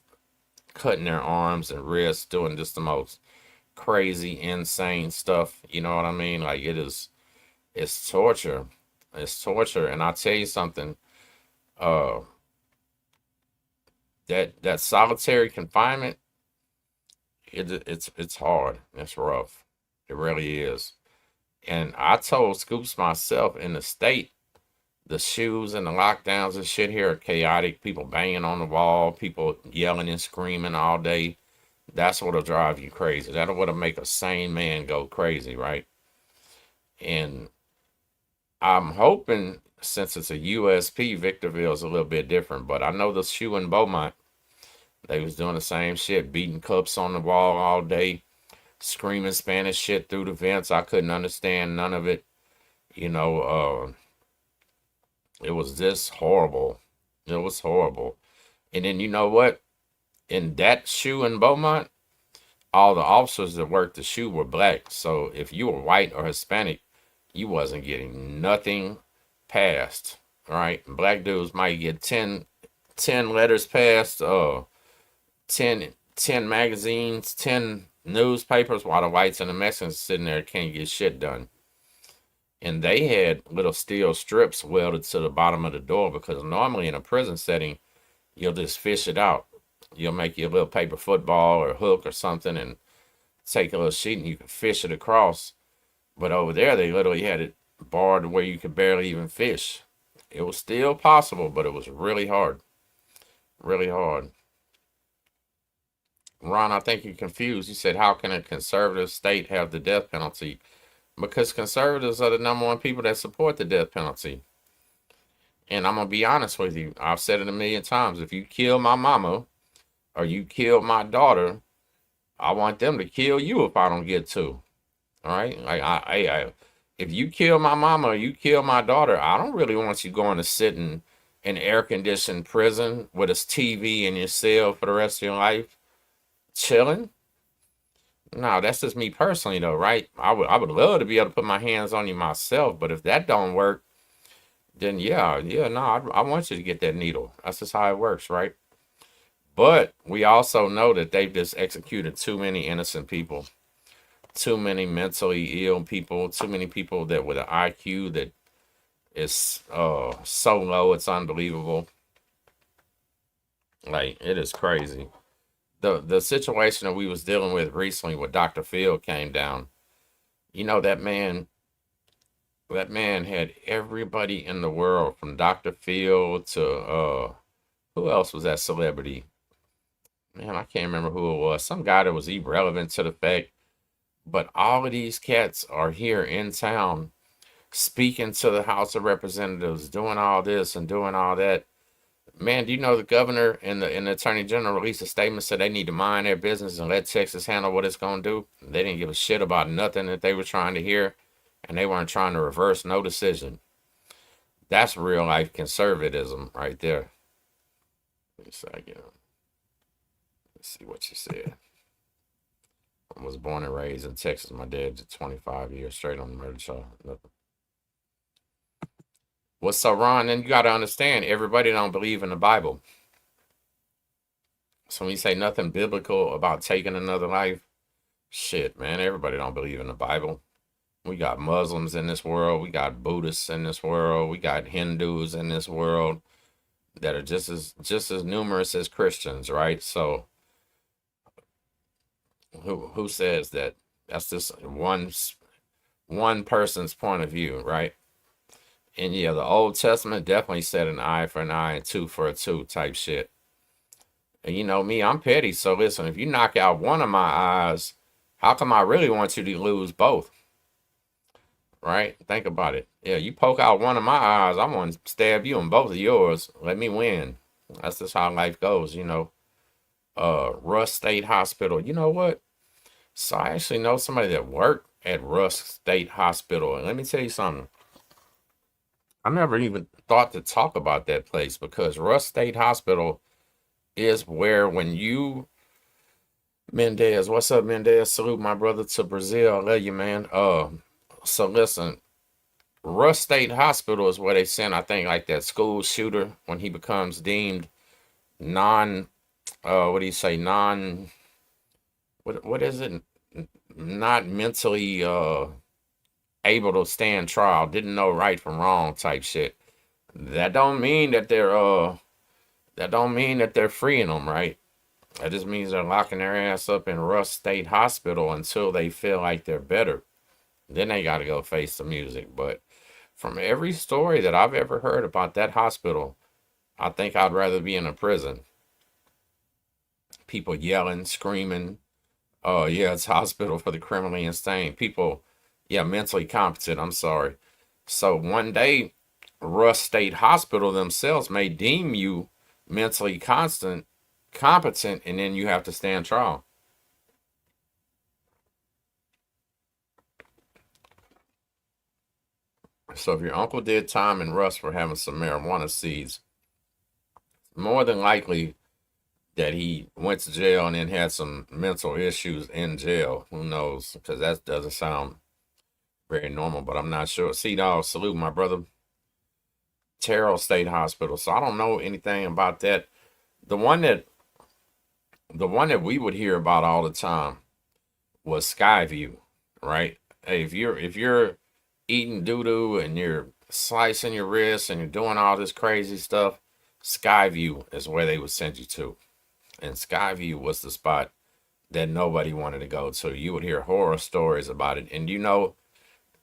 arms and wrists, doing just the most crazy, insane stuff. You know what I mean? Like it's torture. It's torture. And I'll tell you something, uh that solitary confinement, it's hard. It's rough. It really is. And I told Scoops myself, in the state, the shoes and the lockdowns and shit here are chaotic. People banging on the wall, people yelling and screaming all day. That's what'll drive you crazy. That'll what'll make a sane man go crazy, right? And I'm hoping, since it's a USP, Victorville's a little bit different. But I know the shoe in Beaumont, they was doing the same shit, beating cups on the wall all day, screaming Spanish shit through the vents. I couldn't understand none of it. You know, it was just horrible. It was horrible. And then you know what? In that shoe in Beaumont, all the officers that worked the shoe were black. So if you were white or Hispanic, you wasn't getting nothing passed, right? Black dudes might get 10 letters passed, 10 magazines, 10 newspapers, while the whites and the Mexicans sitting there can't get shit done. And they had little steel strips welded to the bottom of the door, because normally in a prison setting, you'll just fish it out. You'll make your little paper football or hook or something and take a little sheet and you can fish it across. But over there, they literally had it barred where you could barely even fish. It was still possible, but it was really hard. Really hard. Ron, I think you're confused. You said, how can a conservative state have the death penalty? Because conservatives are the number one people that support the death penalty. And I'm going to be honest with you. I've said it a million times. If you kill my mama or you kill my daughter, I want them to kill you if I don't get to. All right? Like, if you kill my mama or you kill my daughter, I don't really want you going to sit in an air-conditioned prison with a TV in your cell for the rest of your life, chilling. No, that's just me personally, though, right? I would love to be able to put my hands on you myself, but if that don't work, then no, I want you to get that needle. That's just how it works, right? But we also know that they've just executed too many innocent people, too many mentally ill people, too many people that with an IQ that is so low it's unbelievable. Like, it is crazy. The situation that we was dealing with recently with Dr. Phil came down. You know, that man had everybody in the world from Dr. Phil to who else was that celebrity? Man, I can't remember who it was. Some guy that was irrelevant to the fact. But all of these cats are here in town speaking to the House of Representatives, doing all this and doing all that. Man, do you know the governor and the attorney general released a statement said they need to mind their business and let Texas handle what it's gonna do? They didn't give a shit about nothing that they were trying to hear, and they weren't trying to reverse no decision. That's real life conservatism right there. Let's see what she said. I was born and raised in Texas. My dad did 25 years straight on the murder charge. What's so wrong? Then you got to understand, everybody don't believe in the Bible. So when you say nothing biblical about taking another life, shit, man, everybody don't believe in the Bible. We got Muslims in this world. We got Buddhists in this world. We got Hindus in this world that are just as numerous as Christians, right? So who says that? That's just one person's point of view, right? And yeah, the Old Testament definitely said an eye for an eye and tooth for a tooth type shit. And you know me, I'm petty. So listen, if you knock out one of my eyes, how come I really want you to lose both? Right? Think about it. Yeah, you poke out one of my eyes, I want to stab you in both of yours. Let me win. That's just how life goes, you know. Russ State Hospital. You know what? So I actually know somebody that worked at Russ State Hospital. And let me tell you something. I never even thought to talk about that place because Russ State Hospital is where when you Mendez, what's up, Mendez? Salute my brother to Brazil. I love you, man. So listen, Russ State Hospital is where they send, I think, like that school shooter when he becomes deemed non, what do you say, non, what is it? Not mentally able to stand trial, didn't know right from wrong type shit. That don't mean that they're freeing them, right? That just means they're locking their ass up in Russ State Hospital until they feel like they're better. Then they got to go face the music. But from every story that I've ever heard about that hospital, I think I'd rather be in a prison. People yelling, screaming. Oh, yeah, it's a hospital for the criminally insane. People, yeah, mentally competent. I'm sorry. So one day, Russ State Hospital themselves may deem you mentally competent, and then you have to stand trial. So if your uncle did time in Russ for having some marijuana seeds, more than likely that he went to jail and then had some mental issues in jail. Who knows? Because that doesn't sound very normal, but I'm not sure. C-Dog, salute my brother. Terrell State Hospital. So I don't know anything about that. The one that we would hear about all the time was Skyview, right? Hey, if you're eating doo-doo and you're slicing your wrists and you're doing all this crazy stuff, Skyview is where they would send you to. And Skyview was the spot that nobody wanted to go to. You would hear horror stories about it. And you know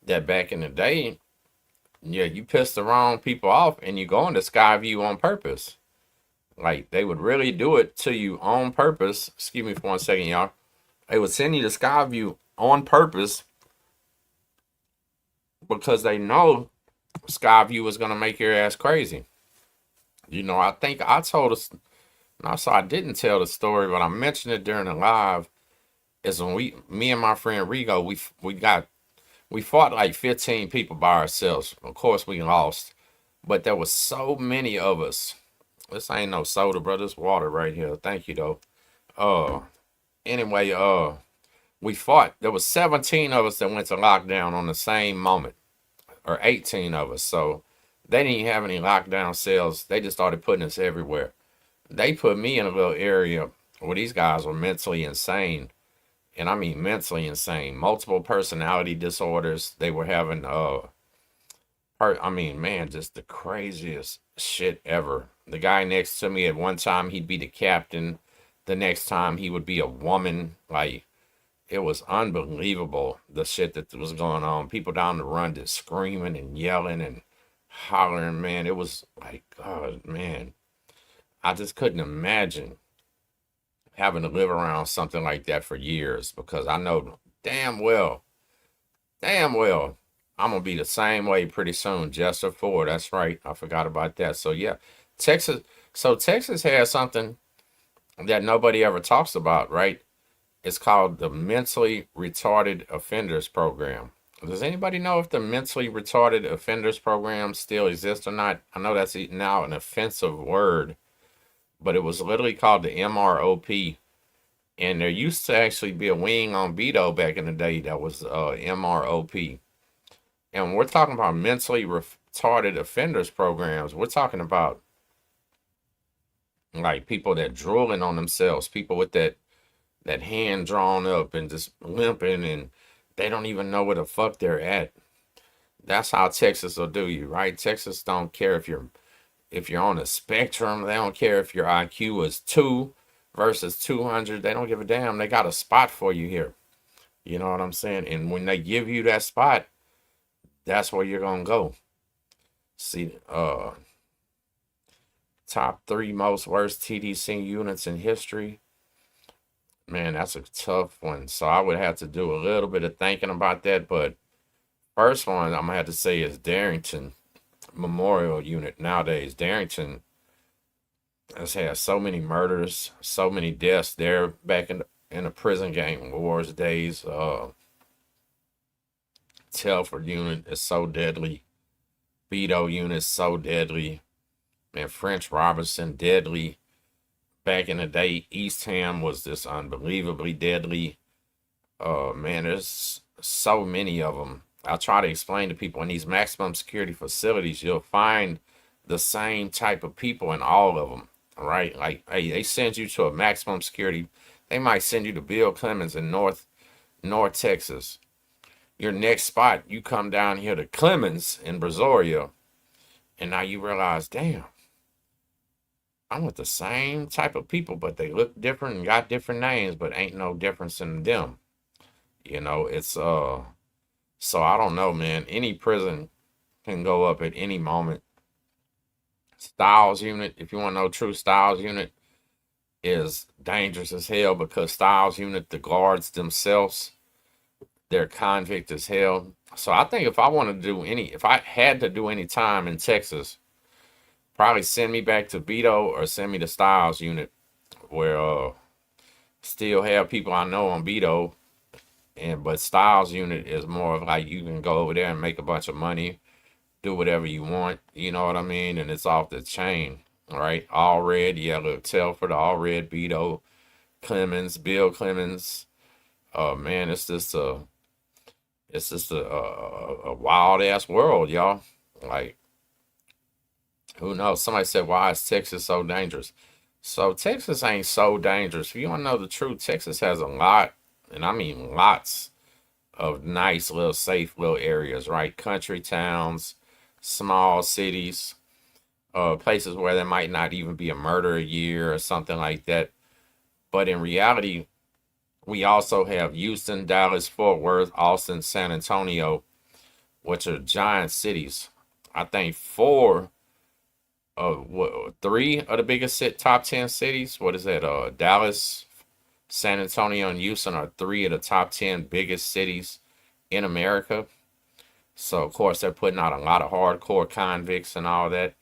that back in the day, yeah, you pissed the wrong people off and you go into Skyview on purpose. Like, they would really do it to you on purpose. Excuse me for 1 second, y'all. They would send you to Skyview on purpose because they know Skyview was going to make your ass crazy. You know, I think I told us, no, so I didn't tell the story, but I mentioned it during the live, is when me and my friend Rigo, we fought like 15 people by ourselves. Of course, we lost, but there was so many of us. This ain't no soda, bro. This water right here. Thank you, though. Anyway, we fought. There was 17 of us that went to lockdown on the same moment, or 18 of us. So They didn't even have any lockdown cells. They just started putting us everywhere. They put me in a little area where these guys were mentally insane. And I mean mentally insane. Multiple personality disorders. They were having I mean, man, just the craziest shit ever. The guy next to me at one time he'd be the captain. The next time he would be a woman. Like, it was unbelievable the shit that was going on. People down the run just screaming and yelling and hollering, man. It was like, God, man. I just couldn't imagine having to live around something like that for years, because I know damn well, I'm gonna be the same way pretty soon. Jester Ford, that's right. I forgot about that. So yeah, Texas. So Texas has something that nobody ever talks about, right? It's called the Mentally Retarded Offenders Program. Does anybody know if the Mentally Retarded Offenders Program still exists or not? I know that's now an offensive word, but it was literally called the MROP. And there used to actually be a wing on Beto back in the day that was MROP. And when we're talking about mentally retarded offenders programs, we're talking about like people that drooling on themselves, people with that hand drawn up and just limping, and they don't even know where the fuck they're at. That's how Texas will do you, right? Texas don't care if you're on a spectrum. They don't care if your IQ is 2 versus 200. They don't give a damn. They got a spot for you here. You know what I'm saying? And when they give you that spot, that's where you're gonna go. See, top 3 most worst TDC units in history. Man, that's a tough one. So I would have to do a little bit of thinking about that. But first one I'm gonna have to say is Darrington Memorial Unit. Nowadays, Darrington has had so many murders, so many deaths there back in the prison gang wars days. Telford unit is so deadly. Beto unit is so deadly. Man, French Robinson, deadly. Back in the day, Eastham was just unbelievably deadly. Man, there's so many of them. I'll try to explain to people in these maximum security facilities, you'll find the same type of people in all of them, right? Like, hey, they send you to a maximum security. They might send you to Bill Clemens in North Texas. Your next spot, you come down here to Clemens in Brazoria, and now you realize, damn, I'm with the same type of people, but they look different and got different names, but ain't no difference in them. You know, it's so I don't know, man. Any prison can go up at any moment. Styles unit, if you want to know, true Styles unit is dangerous as hell, because Styles unit, the guards themselves, they're convict as hell. So I think if I had to do any time in Texas, probably send me back to Beto or send me to Styles unit, where still have people I know on Beto, but Styles unit is more of like you can go over there and make a bunch of money, do whatever you want, you know what I mean? And it's off the chain, right? All red, yellow, Telford, all red, Beto, Clemens, Bill Clemens. Man, it's just a wild ass world, y'all. Like, who knows? Somebody said, why is Texas so dangerous? So Texas ain't so dangerous. If you want to know the truth, Texas has a lot, and I mean lots, of nice little safe little areas, right? Country towns, small cities, places where there might not even be a murder a year or something like that. But in reality, we also have Houston, Dallas, Fort Worth, Austin, San Antonio, which are giant cities. I think 3 of the biggest top 10 cities. What is that? Dallas, San Antonio, and Houston are 3 of the top 10 biggest cities in America. So, of course, they're putting out a lot of hardcore convicts and all that.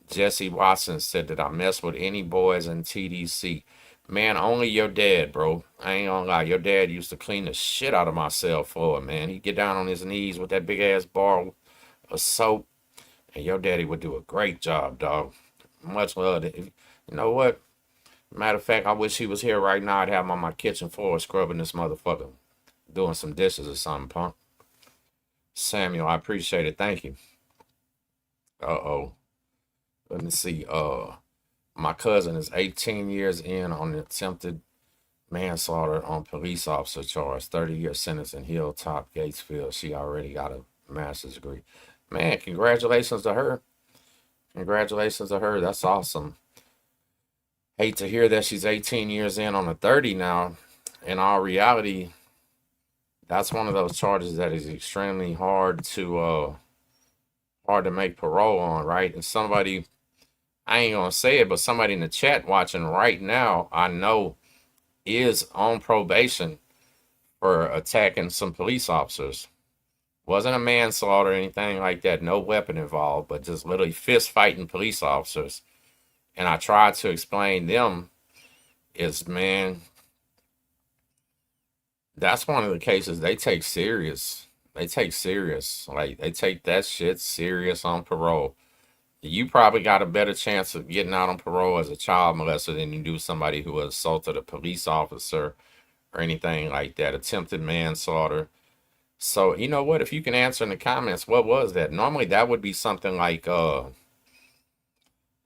Jesse Watson said that I mess with any boys in TDC. Man, only your dad, bro. I ain't gonna lie. Your dad used to clean the shit out of my cell floor, man. He'd get down on his knees with that big ass bar of soap, and your daddy would do a great job, dog. Much love. You know what? Matter of fact, I wish he was here right now. I'd have him on my kitchen floor scrubbing this motherfucker, doing some dishes or something, punk. Samuel, I appreciate it. Thank you. Uh-oh. Let me see. My cousin is 18 years in on attempted manslaughter on police officer charge, 30-year sentence in Hilltop, Gatesville. She already got a master's degree. Man, congratulations to her. Congratulations to her. That's awesome. Hate to hear that she's 18 years in on a 30 now. In all reality, that's one of those charges that is extremely hard to make parole on, right? And somebody, I ain't gonna say it, but somebody in the chat watching right now, I know is on probation for attacking some police officers. Wasn't a manslaughter or anything like that, no weapon involved, but just literally fist fighting police officers. And I tried to explain them is, man, that's one of the cases they take serious. They take serious. Like, they take that shit serious on parole. You probably got a better chance of getting out on parole as a child molester than you do somebody who assaulted a police officer or anything like that, attempted manslaughter. So, you know what? If you can answer in the comments, what was that? Normally, that would be something like, hey,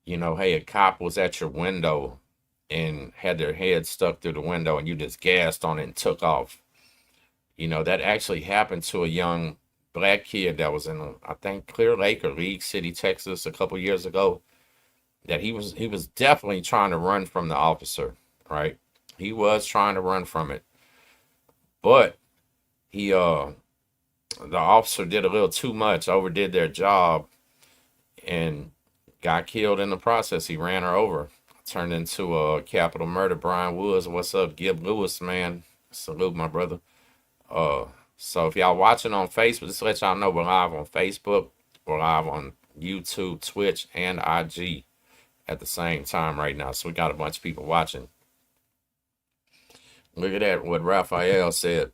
a cop was at your window and had their head stuck through the window and you just gassed on it and took off. That actually happened to a young black kid that was in, I think, Clear Lake or League City, Texas, a couple years ago. That he was definitely trying to run from the officer, right? He was trying to run from it, but the officer did a little too much, overdid their job, and got killed in the process. He ran her over, turned into a capital murder. Brian Woods, what's up? Gib Lewis, man, salute my brother. So if y'all watching on Facebook, just to let y'all know, we're live on Facebook, we're live on YouTube, Twitch, and IG at the same time right now. So we got a bunch of people watching. Look at that, what Raphael said.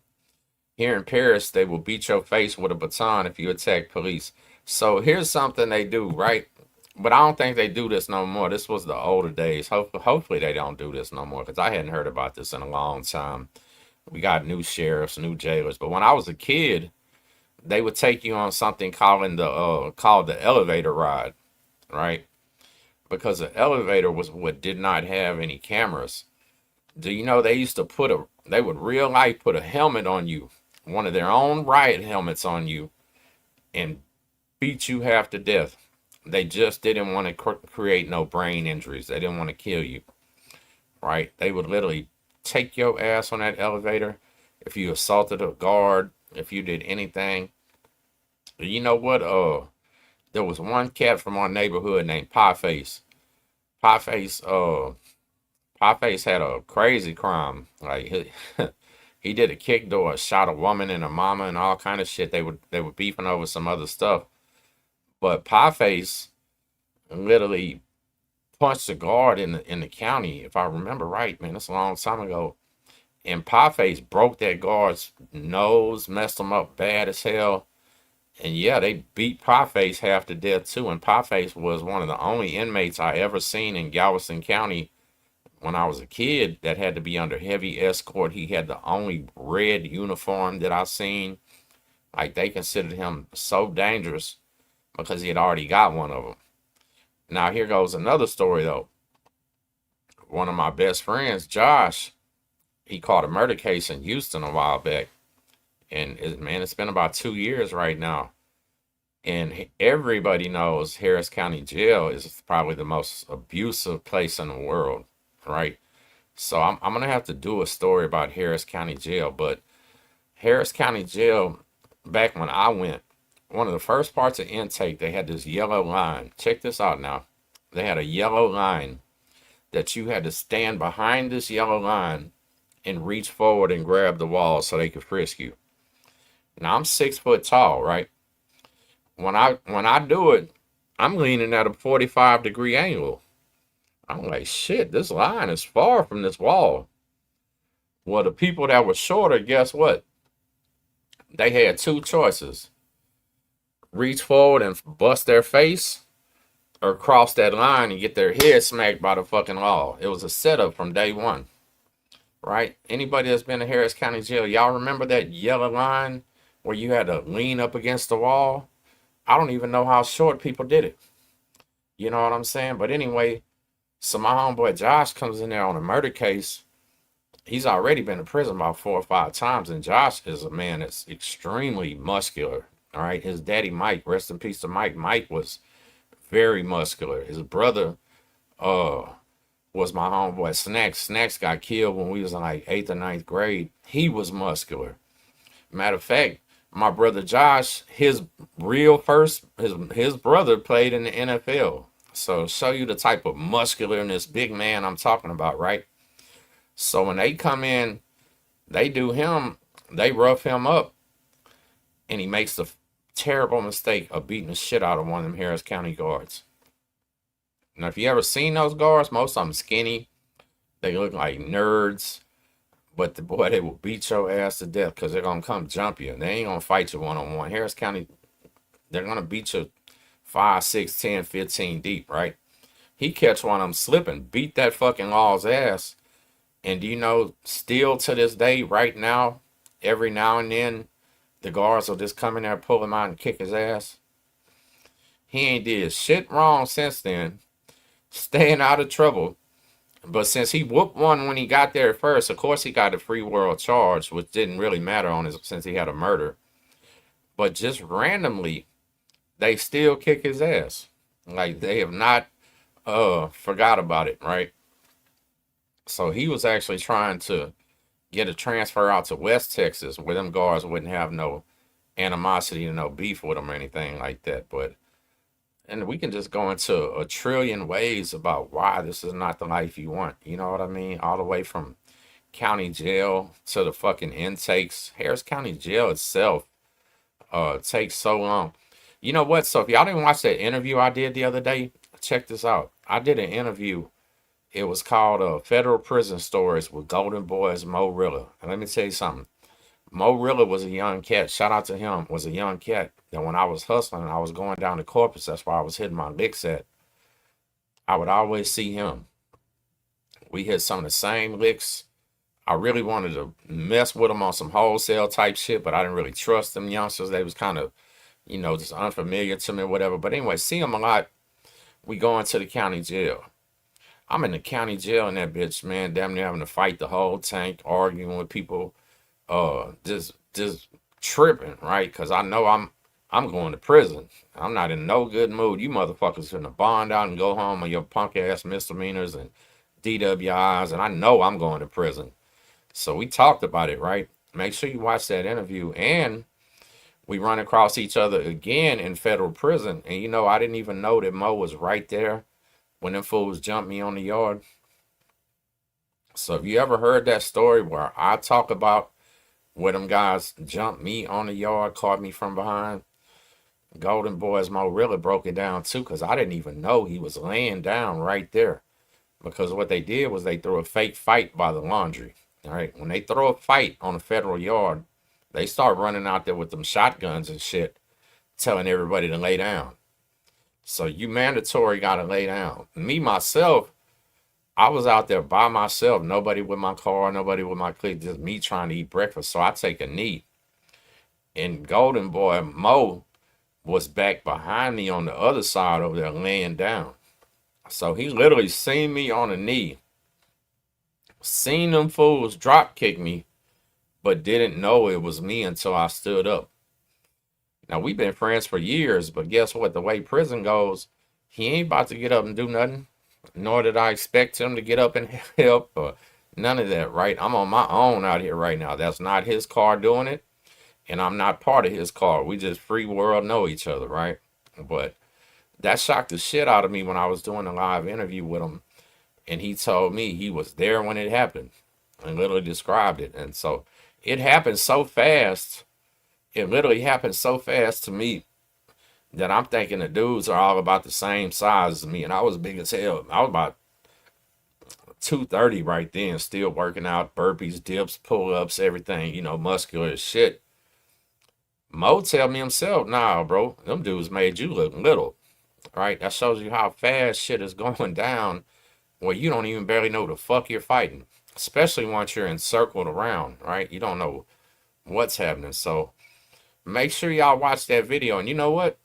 Here in Paris, they will beat your face with a baton if you attack police. So here's something they do, right? But I don't think they do this no more. This was the older days. Hopefully they don't do this no more, because I hadn't heard about this in a long time. We got new sheriffs, new jailers. But when I was a kid, they would take you on something called the elevator ride, right? Because the elevator was what did not have any cameras. Do you know they used to they would real life put a helmet on you, one of their own riot helmets on you, and beat you half to death. They just didn't want to create no brain injuries. They didn't want to kill you, right? They would literally take your ass on that elevator if you assaulted a guard, if you did anything. You know what? There was one cat from our neighborhood named Pieface. Pieface had a crazy crime. Like he did a kick door, shot a woman and a mama and all kind of shit. They were beefing over some other stuff. But Pieface literally punched a guard in the county, if I remember right, man. That's a long time ago. And Pieface broke that guard's nose, messed him up bad as hell. And yeah, they beat Pieface half to death too. And Pieface was one of the only inmates I ever seen in Galveston County when I was a kid that had to be under heavy escort. He had the only red uniform that I seen. Like, they considered him so dangerous because he had already got one of them. Now, here goes another story, though. One of my best friends, Josh, he caught a murder case in Houston a while back. And, it's been about 2 years right now. And everybody knows Harris County Jail is probably the most abusive place in the world, right? So I'm going to have to do a story about Harris County Jail. But Harris County Jail, back when I went, one of the first parts of intake, they had this yellow line. Check this out now. They had a yellow line that you had to stand behind this yellow line and reach forward and grab the wall so they could frisk you. Now, I'm 6 foot tall, right? When I do it, I'm leaning at a 45-degree angle. I'm like, shit, this line is far from this wall. Well, the people that were shorter, guess what? They had two choices. Reach forward and bust their face, or cross that line and get their head smacked by the fucking wall. It was a setup from day one, right? Anybody that's been to Harris County Jail, y'all remember that yellow line where you had to lean up against the wall? I don't even know how short people did it. You know what I'm saying? But anyway, so my homeboy Josh comes in there on a murder case. He's already been to prison about 4 or 5 times, and Josh is a man that's extremely muscular. All right, his daddy Mike, rest in peace to Mike. Mike was very muscular. His brother uh was my homeboy Snacks. Snacks got killed when we was in like 8th or 9th grade. He was muscular. Matter of fact, my brother Josh, his real first his brother played in the NFL. So show you the type of muscularness, big man I'm talking about, right? So when they come in, they do him, they rough him up, and he makes the terrible mistake of beating the shit out of one of them Harris County guards. Now, if you ever seen those guards, most of them skinny. They look like nerds. But the boy, they will beat your ass to death because they're going to come jump you. They ain't going to fight you one-on-one. Harris County, they're going to beat you 5, 6, 10, 15 deep, right? He catch one of them slipping, beat that fucking law's ass. And do you know, still to this day, right now, every now and then, the guards will just come in there, pull him out, and kick his ass. He ain't did shit wrong since then, staying out of trouble. But since he whooped one when he got there first, of course he got a free world charge, which didn't really matter on his since he had a murder. But just randomly, they still kick his ass. Like they have not forgot about it, right? So he was actually trying to get a transfer out to West Texas where them guards wouldn't have no animosity and no beef with him or anything like that. But and we can just go into a trillion ways about why this is not the life you want. You know what I mean? All the way from county jail to the fucking intakes. Harris County Jail itself takes so long. You know what? So if y'all didn't watch that interview I did the other day, check this out. I did an interview. It was called Federal Prison Stories with Golden Boy's Mo Rilla. And let me tell you something. Mo Rilla was a young cat. Shout out to him. Was a young cat. And when I was hustling, I was going down to Corpus. That's why I was hitting my licks at. I would always see him. We hit some of the same licks. I really wanted to mess with him on some wholesale type shit, but I didn't really trust them youngsters. They was kind of, you know, just unfamiliar to me or whatever. But anyway, see him a lot. We go into the county jail. I'm in the county jail in that bitch, man. Damn near having to fight the whole tank, arguing with people. Just tripping, right? Because I know I'm going to prison. I'm not in no good mood. You motherfuckers finna bond out and go home on your punk ass misdemeanors and DWIs, and I know I'm going to prison. So we talked about it, right? Make sure you watch that interview. And we run across each other again in federal prison. And you know, I didn't even know that Mo was right there when them fools jumped me on the yard. So if you ever heard that story where I talk about where them guys jumped me on the yard, caught me from behind, Golden Boys Mo really broke it down too, because I didn't even know he was laying down right there. Because what they did was they threw a fake fight by the laundry. All right, when they throw a fight on a federal yard, they start running out there with them shotguns and shit, telling everybody to lay down. So you mandatory got to lay down. Me, myself, I was out there by myself. Nobody with my car, nobody with my clique, just me trying to eat breakfast. So I take a knee. And Golden Boy Mo was back behind me on the other side over there laying down. So he literally seen me on a knee. Seen them fools drop kick me, but didn't know it was me until I stood up. Now, we've been friends for years, but guess what? The way prison goes, he ain't about to get up and do nothing. Nor did I expect him to get up and help or none of that, right? I'm on my own out here right now. That's not his car doing it, and I'm not part of his car. We just free world know each other, right? But that shocked the shit out of me when I was doing a live interview with him, and he told me he was there when it happened and literally described it. And so it happened so fast. It literally happened so fast to me that I'm thinking the dudes are all about the same size as me. And I was big as hell. I was about 230 right then, still working out, burpees, dips, pull-ups, everything, you know, muscular as shit. Mo tell me himself, nah, bro, them dudes made you look little, right? That shows you how fast shit is going down where you don't even barely know the fuck you're fighting, especially once you're encircled around, right? You don't know what's happening. So make sure y'all watch that video. And you know what?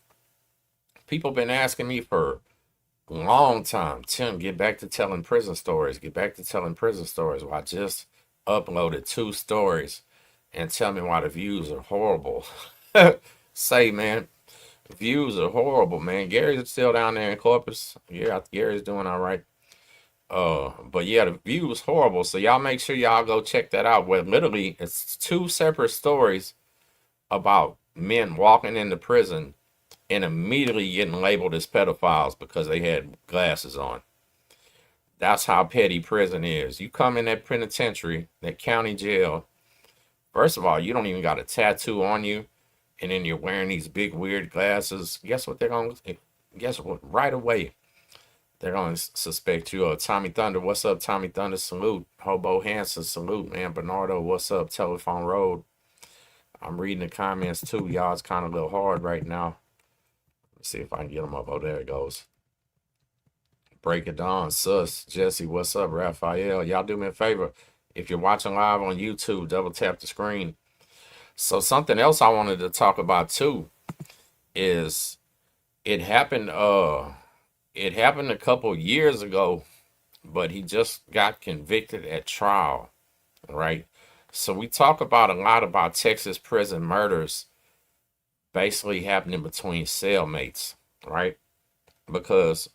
People been asking me for long time. Tim, get back to telling prison stories. Get back to telling prison stories. Well, I just uploaded 2 stories and tell me why the views are horrible. Say, man, views are horrible, man. Gary's still down there in Corpus. Yeah, Gary's doing all right. But yeah, the view was horrible. So y'all make sure y'all go check that out. Where literally it's 2 separate stories about men walking into prison and immediately getting labeled as pedophiles because they had glasses on. That's how petty prison is. You come in that penitentiary, that county jail. First of all, you don't even got a tattoo on you, and then you're wearing these big weird glasses. Guess what they're gonna? Guess what? Right away, they're gonna suspect you. Tommy Thunder, what's up? Tommy Thunder, salute. Hobo Hanson, salute, man. Bernardo, what's up? Telephone Road. I'm reading the comments too, y'all. It's kind of a little hard right now. Let's see if I can get them up. Oh, there it goes. Break it down, sus. Jesse, what's up? Raphael, y'all do me a favor. If you're watching live on YouTube, double tap the screen. So something else I wanted to talk about too is it happened a couple years ago, but he just got convicted at trial, right? So we talk about a lot about Texas prison murders basically happening between cellmates, right? Because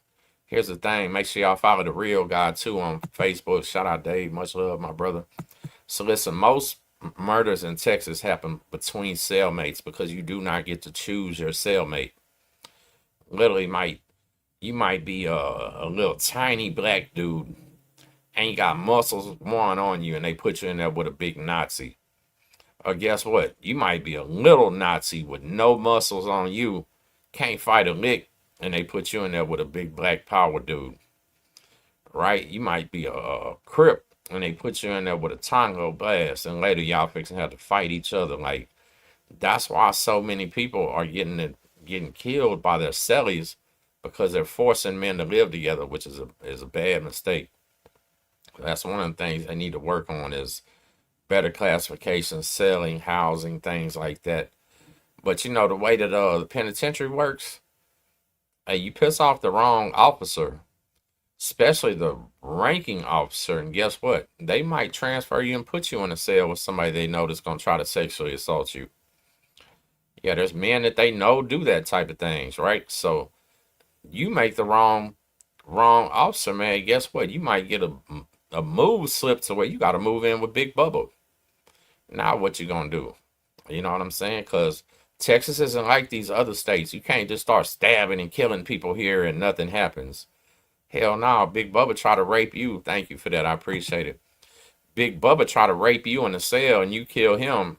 here's the thing, make sure y'all follow the real guy too on Facebook. Shout out Dave, much love, my brother. So listen, most murders in Texas happen between cellmates because you do not get to choose your cellmate. Literally, you might be a little tiny black dude, ain't got muscles one on you, and they put you in there with a big Nazi. Or guess what? You might be a little Nazi with no muscles on you, can't fight a lick, and they put you in there with a big black power dude. Right? You might be a Crip, and they put you in there with a Tongo blast, and later y'all fixing to have to fight each other. Like, that's why so many people are getting killed by their cellies, because they're forcing men to live together, which is a bad mistake. That's one of the things they need to work on is better classification, selling, housing, things like that. But you know, the way that the penitentiary works, you piss off the wrong officer, especially the ranking officer, and guess what? They might transfer you and put you in a cell with somebody they know that's going to try to sexually assault you. Yeah, there's men that they know do that type of things, right? So you make the wrong officer, man. Guess what? You might get a move slip to where you got to move in with Big Bubba. Now what you gonna do? You know what I'm saying? Because Texas isn't like these other states. You can't just start stabbing and killing people here and nothing happens. Hell no, Big Bubba try to rape you. Thank you for that. I appreciate it. Big Bubba try to rape you in the cell and you kill him.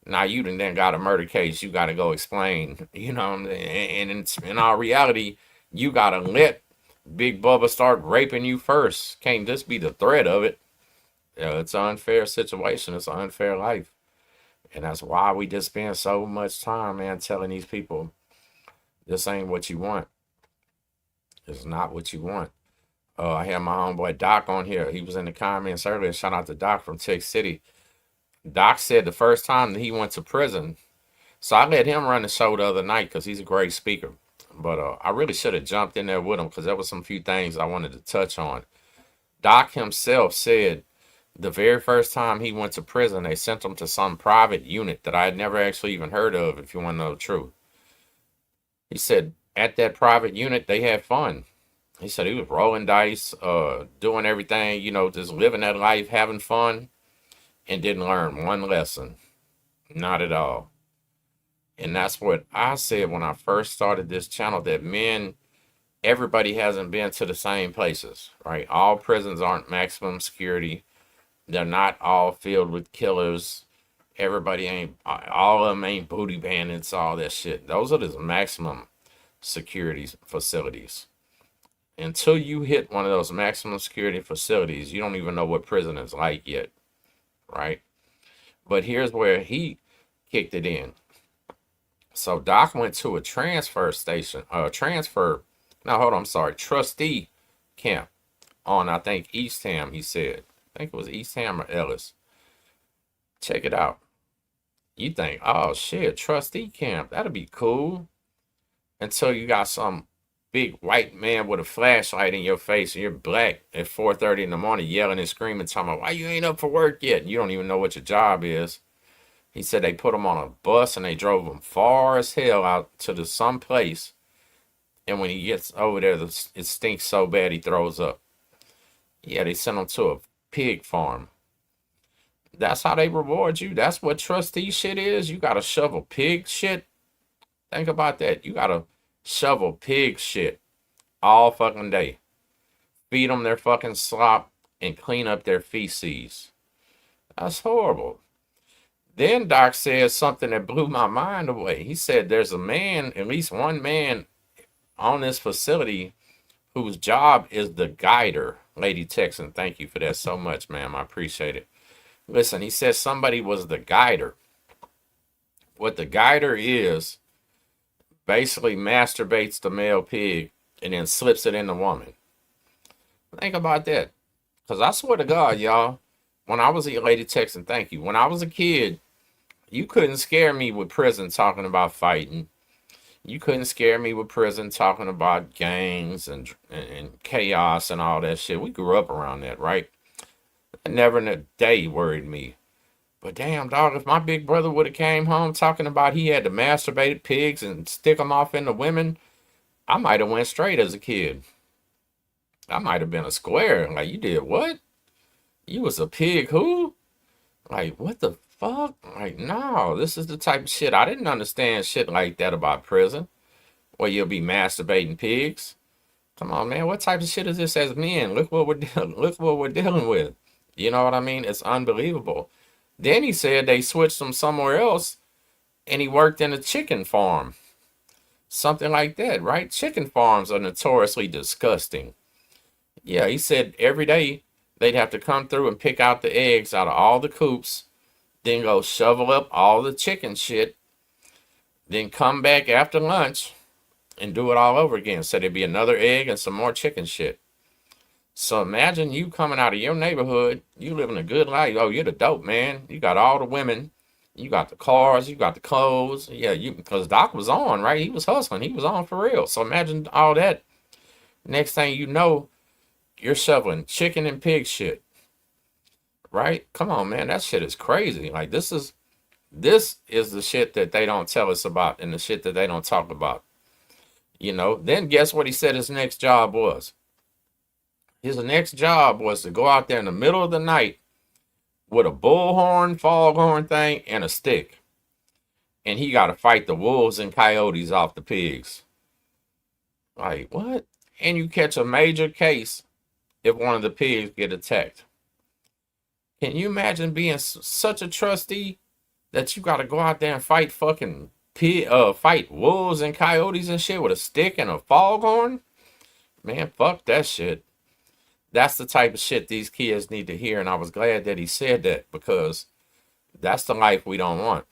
Now you then got a murder case. You got to go explain. You know, and in all reality, you got to let Big Bubba start raping you first. Can't just be the threat of it. It's an unfair situation. It's an unfair life. And that's why we just spend so much time, man, telling these people this ain't what you want. It's not what you want. I had my homeboy Doc on here. He was in the comments earlier. Shout out to Doc from Tech City. Doc said the first time that he went to prison. So I let him run the show the other night because he's a great speaker. But I really should have jumped in there with him because there was some few things I wanted to touch on. Doc himself said the very first time he went to prison, they sent him to some private unit that I had never actually even heard of, if you want to know the truth. He said at that private unit, they had fun. He said he was rolling dice, doing everything, you know, just living that life, having fun, and didn't learn one lesson. Not at all. And that's what I said when I first started this channel, that men, everybody hasn't been to the same places, right? All prisons aren't maximum security. They're not all filled with killers. Everybody ain't, all of them ain't booty bandits, all that shit. Those are the maximum security facilities. Until you hit one of those maximum security facilities, you don't even know what prison is like yet, right? But here's where he kicked it in. So Doc went to a transfer station, trustee camp on, I think, East Ham, he said. I think it was East Ham or Ellis. Check it out. You think, oh shit, trustee camp, that'd be cool. Until you got some big white man with a flashlight in your face and you're black at 4:30 in the morning yelling and screaming, talking about why you ain't up for work yet. You don't even know what your job is. He said they put him on a bus and they drove him far as hell out to some place. And when he gets over there, it stinks so bad he throws up. Yeah, they sent him to a pig farm. That's how they reward you. That's what trustee shit is. You gotta shovel pig shit. Think about that. You gotta shovel pig shit all fucking day. Feed them their fucking slop and clean up their feces. That's horrible. Then Doc says something that blew my mind away. He said there's a man, at least one man on this facility whose job is the guider. Lady Texan, thank you for that so much, ma'am. I appreciate it. Listen, he says somebody was the guider. What the guider is, basically masturbates the male pig and then slips it in the woman. Think about that. Because I swear to God, y'all, when I was a Lady Texan, thank you. When I was a kid, you couldn't scare me with prison talking about fighting. You couldn't scare me with prison talking about gangs and chaos and all that shit. We grew up around that, right? Never in a day worried me. But damn, dog, if my big brother would have came home talking about he had to masturbate pigs and stick them off into women, I might have went straight as a kid. I might have been a square. Like, you did what? You was a pig who? Like, what the fuck? Like, no, this is the type of shit. I didn't understand shit like that about prison, where you'll be masturbating pigs. Come on, man. What type of shit is this as men? Look what we're dealing with. You know what I mean? It's unbelievable. Then he said they switched him somewhere else and he worked in a chicken farm. Something like that, right? Chicken farms are notoriously disgusting. Yeah, he said every day they'd have to come through and pick out the eggs out of all the coops, then go shovel up all the chicken shit, then come back after lunch and do it all over again. So there'd be another egg and some more chicken shit. So imagine you coming out of your neighborhood, you living a good life. Oh, you're the dope, man. You got all the women, you got the cars, you got the clothes. Yeah, because Doc was on, right? He was hustling. He was on for real. So imagine all that. Next thing you know, you're shoveling chicken and pig shit. Right? Come on, man. That shit is crazy. Like, this is the shit that they don't tell us about and the shit that they don't talk about. You know, then guess what he said his next job was? His next job was to go out there in the middle of the night with a bullhorn, foghorn thing, and a stick. And he got to fight the wolves and coyotes off the pigs. Like, what? And you catch a major case if one of the pigs get attacked. Can you imagine being such a trustee that you got to go out there and fight fucking fight wolves and coyotes and shit with a stick and a foghorn? Man, fuck that shit. That's the type of shit these kids need to hear, and I was glad that he said that because that's the life we don't want.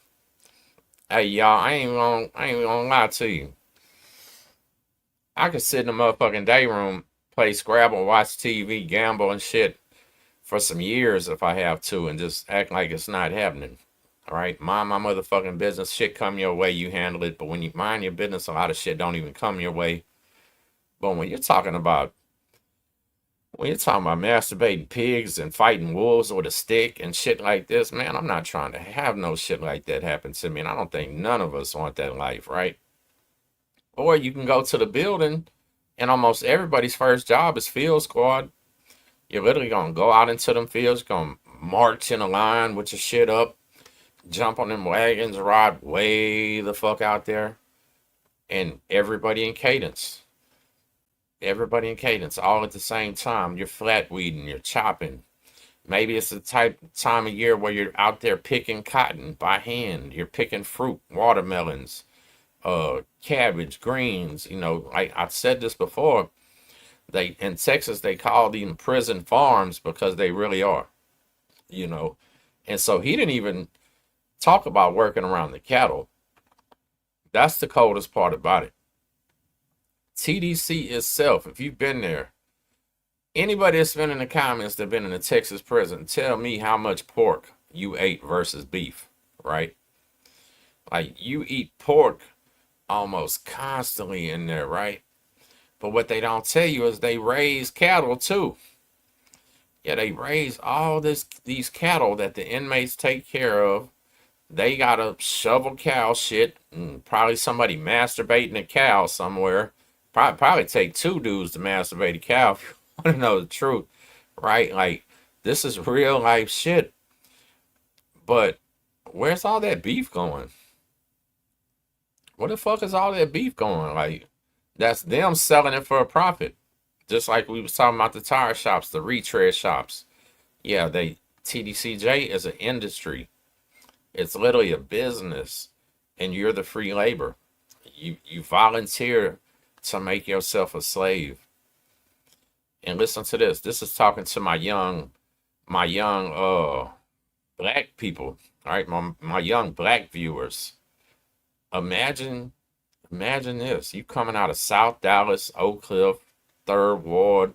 Hey, y'all, I ain't gonna lie to you. I could sit in the motherfucking day room, play Scrabble, watch TV, gamble and shit for some years if I have to, and just act like it's not happening. All right, mind my motherfucking business. Shit come your way, you handle it. But when you mind your business, a lot of shit don't even come your way. But when you're talking about masturbating pigs and fighting wolves with a stick and shit like this, man, I'm not trying to have no shit like that happen to me. And I don't think none of us want that life, right? Or you can go to the building and almost everybody's first job is field squad. You're literally going to go out into them fields, going to march in a line with your shit up, jump on them wagons, ride way the fuck out there, and everybody in cadence. Everybody in cadence, all at the same time. You're flat weeding, you're chopping. Maybe it's the time of year where you're out there picking cotton by hand. You're picking fruit, watermelons, cabbage, greens. You know, like I've said this before, in Texas they call them prison farms because they really are. You know, and so he didn't even talk about working around the cattle. That's the coldest part about it. TDC itself, if you've been there, anybody that's been in the comments that been in a Texas prison, tell me how much pork you ate versus beef, right? Like, you eat pork almost constantly in there, right? But what they don't tell you is they raise cattle too. Yeah, they raise all these cattle that the inmates take care of. They gotta shovel cow shit, and probably somebody masturbating a cow somewhere. Probably take two dudes to masturbate a cow if you want to know the truth, right? Like, this is real life shit. But where's all that beef going? Where the fuck is all that beef going? Like, that's them selling it for a profit. Just like we was talking about the tire shops, the retread shops. Yeah, TDCJ is an industry. It's literally a business, and you're the free labor. You volunteer to make yourself a slave. And listen to this. This is talking to my young black people. All right, my young black viewers. Imagine this. You coming out of South Dallas, Oak Cliff, 3rd Ward,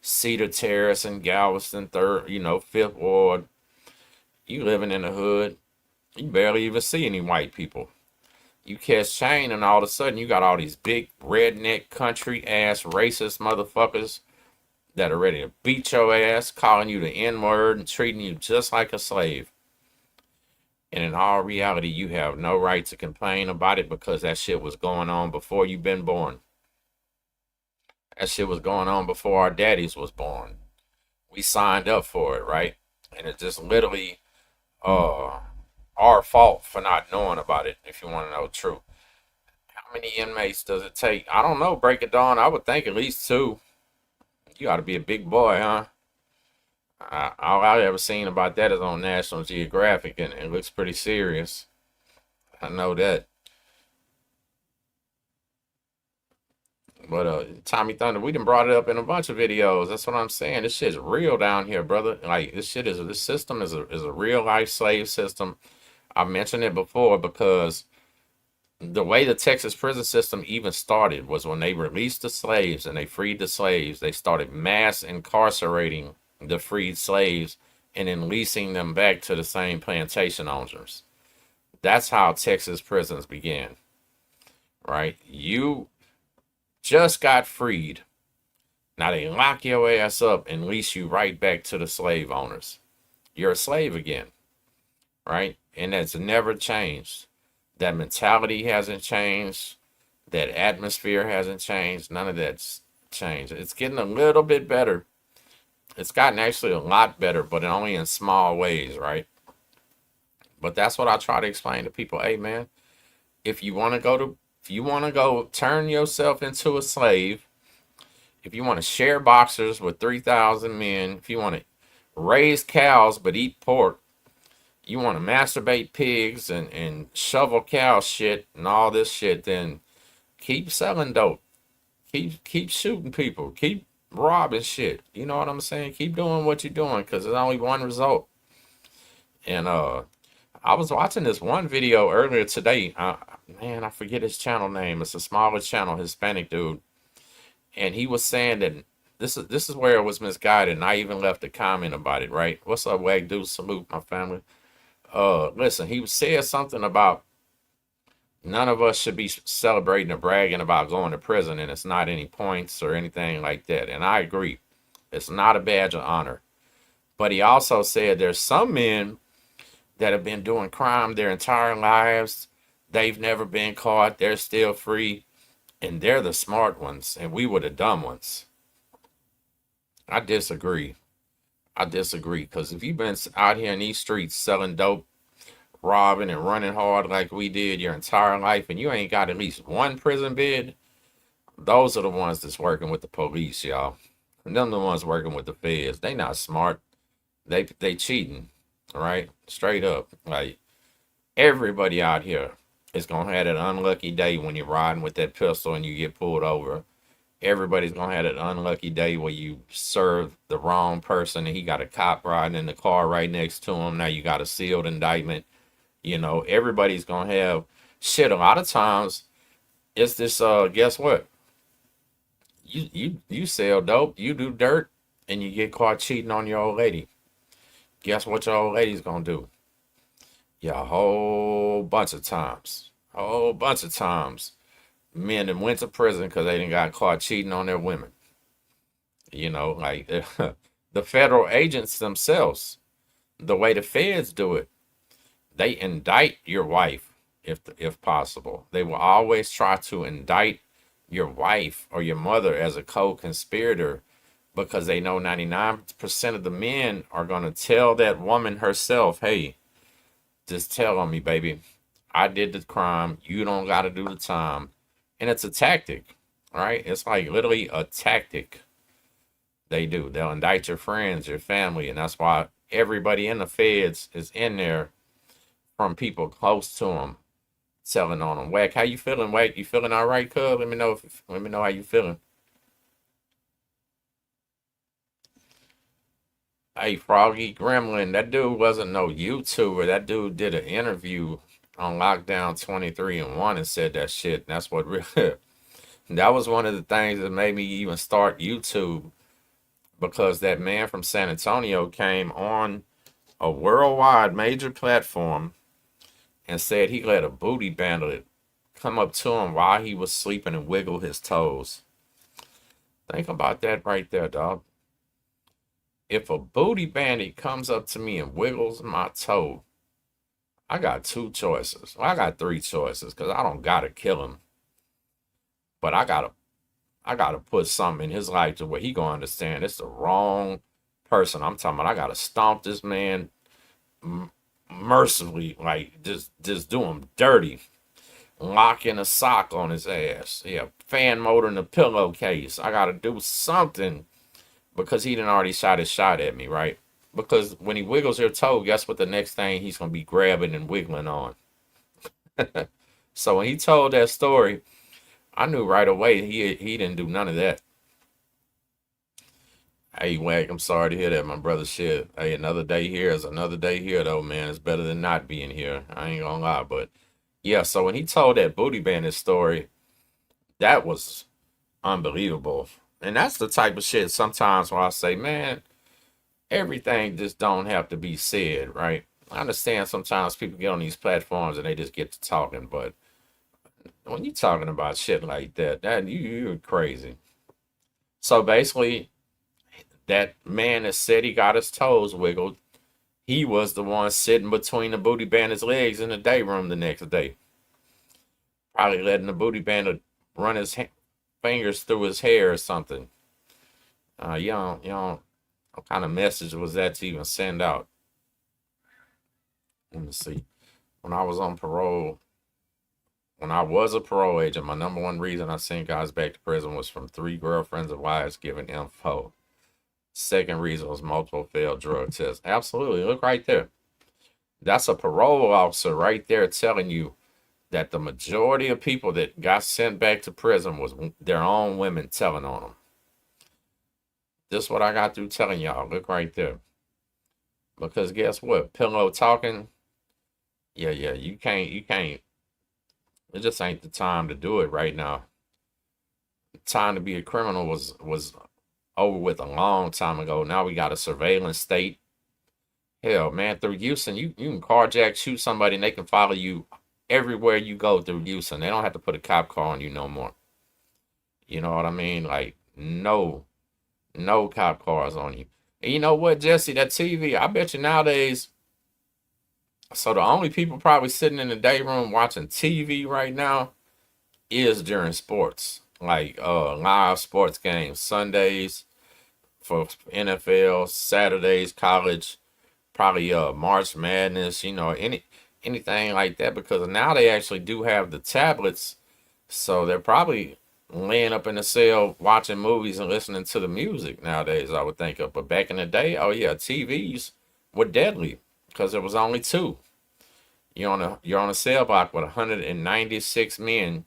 Cedar Terrace in Galveston, 5th Ward. You living in the hood. You barely even see any white people. You catch chain, and all of a sudden you got all these big redneck country ass racist motherfuckers that are ready to beat your ass, calling you the N-word and treating you just like a slave. And in all reality, you have no right to complain about it because that shit was going on before you been born. That shit was going on before our daddies was born. We signed up for it, right? And it's just literally our fault for not knowing about it, if you want to know the truth. How many inmates does it take? I don't know, break it down. I would think at least 2. You ought to be a big boy, huh? All I've ever seen about that is on National Geographic, and it looks pretty serious. I know that. But Tommy Thunder, we done brought it up in a bunch of videos. That's what I'm saying. This shit's real down here, brother. Like, this system is a real life slave system. I mentioned it before because the way the Texas prison system even started was when they released the slaves and they freed the slaves. They started mass incarcerating the freed slaves and then leasing them back to the same plantation owners. That's how Texas prisons began, right? You just got freed. Now they lock your ass up and lease you right back to the slave owners. You're a slave again, right? And that's never changed. That mentality hasn't changed. That atmosphere hasn't changed. None of that's changed. It's getting a little bit better. It's gotten actually a lot better, but only in small ways, right? But that's what I try to explain to people. Hey, man, if you want to go turn yourself into a slave, if you want to share boxers with 3,000 men, if you want to raise cows but eat pork, you want to masturbate pigs and shovel cow shit and all this shit, then keep selling dope. Keep shooting people. Keep robbing shit. You know what I'm saying? Keep doing what you're doing because there's only one result. And I was watching this one video earlier today. Man, I forget his channel name. It's a smaller channel, Hispanic dude. And he was saying that this is where it was misguided, and I even left a comment about it, right? What's up, Wag Dude? Salute, my family. Listen, he said something about none of us should be celebrating or bragging about going to prison, and it's not any points or anything like that. And I agree. It's not a badge of honor. But he also said there's some men that have been doing crime their entire lives. They've never been caught. They're still free. And they're the smart ones, and we were the dumb ones. I disagree. Because if you've been out here in these streets selling dope, robbing and running hard like we did your entire life, and you ain't got at least one prison bid, those are the ones that's working with the police, y'all. And them the ones working with the feds. They not smart. They cheating, right? Straight up. Like, everybody out here is gonna have that unlucky day when you're riding with that pistol and you get pulled over. Everybody's gonna have that unlucky day where you serve the wrong person and he got a cop riding in the car right next to him. Now you got a sealed indictment. You know, everybody's gonna have shit. A lot of times it's this guess what? You sell dope, you do dirt, and you get caught cheating on your old lady. Guess what your old lady's gonna do? Yeah, a whole bunch of times. men that went to prison because they didn't got caught cheating on their women. You know, like the federal agents themselves, the way the feds do it, they indict your wife if possible. They will always try to indict your wife or your mother as a co-conspirator because they know 99% of the men are going to tell that woman herself, hey, just tell on me, baby. I did the crime. You don't got to do the time. And it's a tactic, right? It's like literally a tactic they do. They'll indict your friends, your family, and that's why everybody in the feds is in there from people close to them, telling on them. Wack, how you feeling, Wack? You feeling all right, cuz? Let me know how you feeling. Hey, Froggy Gremlin, that dude wasn't no YouTuber. That dude did an interview on Lockdown 23 and 1 and said that shit. And that's what really, that was one of the things that made me even start YouTube, because that man from San Antonio came on a worldwide major platform and said he let a booty bandit come up to him while he was sleeping and wiggle his toes. Think about that right there, dog. If a booty bandit comes up to me and wiggles my toe, I got two choices. Well, I got three choices because I don't gotta kill him, but I gotta put something in his life to where he gonna understand it's the wrong person. I'm talking about I gotta stomp this man mercifully, like just do him dirty, locking a sock on his ass, yeah, fan motor in the pillowcase. I gotta do something because he done already shot his shot at me, right? Because when he wiggles your toe, guess what the next thing he's gonna be grabbing and wiggling on? So when he told that story, I knew right away he didn't do none of that. Hey, Wack, I'm sorry to hear that, my brother. Shit. Hey, another day here is another day here, though, man. It's better than not being here. I ain't gonna lie, but yeah. So when he told that booty bandit story, that was unbelievable, and that's the type of shit sometimes where I say, man, everything just don't have to be said, right? I understand sometimes people get on these platforms and they just get to talking, but when you talking about shit like that, you're crazy. So basically, that man that said he got his toes wiggled, he was the one sitting between the booty bandit's legs in the day room the next day, probably letting the booty bandit run his fingers through his hair or something. You know, what kind of message was that to even send out? Let me see. When I was on parole, when I was a parole agent, my number one reason I sent guys back to prison was from 3 girlfriends of wives giving info. Second reason was multiple failed drug tests. Absolutely. Look right there. That's a parole officer right there telling you that the majority of people that got sent back to prison was their own women telling on them. This is what I got through telling y'all. Look right there. Because guess what? Pillow talking. Yeah, you can't. It just ain't the time to do it right now. The time to be a criminal was over with a long time ago. Now we got a surveillance state. Hell, man, through Houston, you can carjack, shoot somebody, and they can follow you everywhere you go through Houston. They don't have to put a cop car on you no more. You know what I mean? Like, no cop cars on you. And you know what, Jesse? That TV, I bet you nowadays, so the only people probably sitting in the day room watching TV right now is during sports. Like live sports games, Sundays for NFL, Saturdays, college, probably March Madness, you know, anything like that, because now they actually do have the tablets, so they're probably laying up in the cell watching movies and listening to the music nowadays, I would think of. But back in the day, oh yeah, TVs were deadly because there was only 2. You're on a cell block with 196 men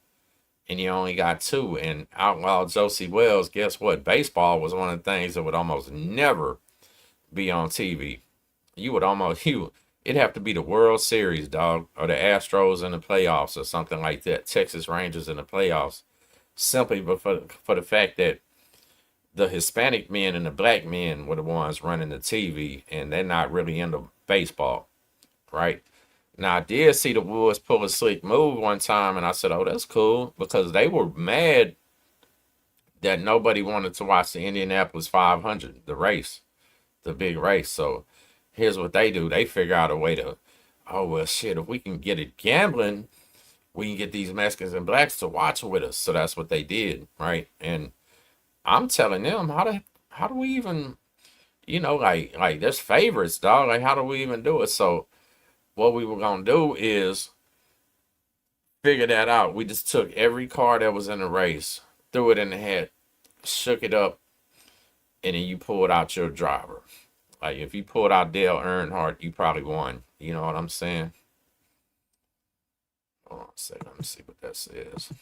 and you only got 2. And Outlaw Josie Wells, guess what? Baseball was one of the things that would almost never be on TV. It'd have to be the World Series, dog, or the Astros in the playoffs or something like that, Texas Rangers in the playoffs, simply for the fact that the Hispanic men and the black men were the ones running the TV, and they're not really into baseball, right? Now, I did see the Woods pull a slick move one time, and I said, oh, that's cool, because they were mad that nobody wanted to watch the Indianapolis 500, the race, the big race. So here's what they do. They figure out a way to, oh, well, shit, if we can get it gambling, we can get these Mexicans and blacks to watch with us. So that's what they did, right? And I'm telling them, how do we even, like there's favorites, dog. Like, how do we even do it? So what we were gonna do is figure that out. We just took every car that was in the race, threw it in the hat, shook it up, and then you pulled out your driver. Like, if you pulled out Dale Earnhardt, you probably won. You know what I'm saying? Hold on a second. Let me see what that says.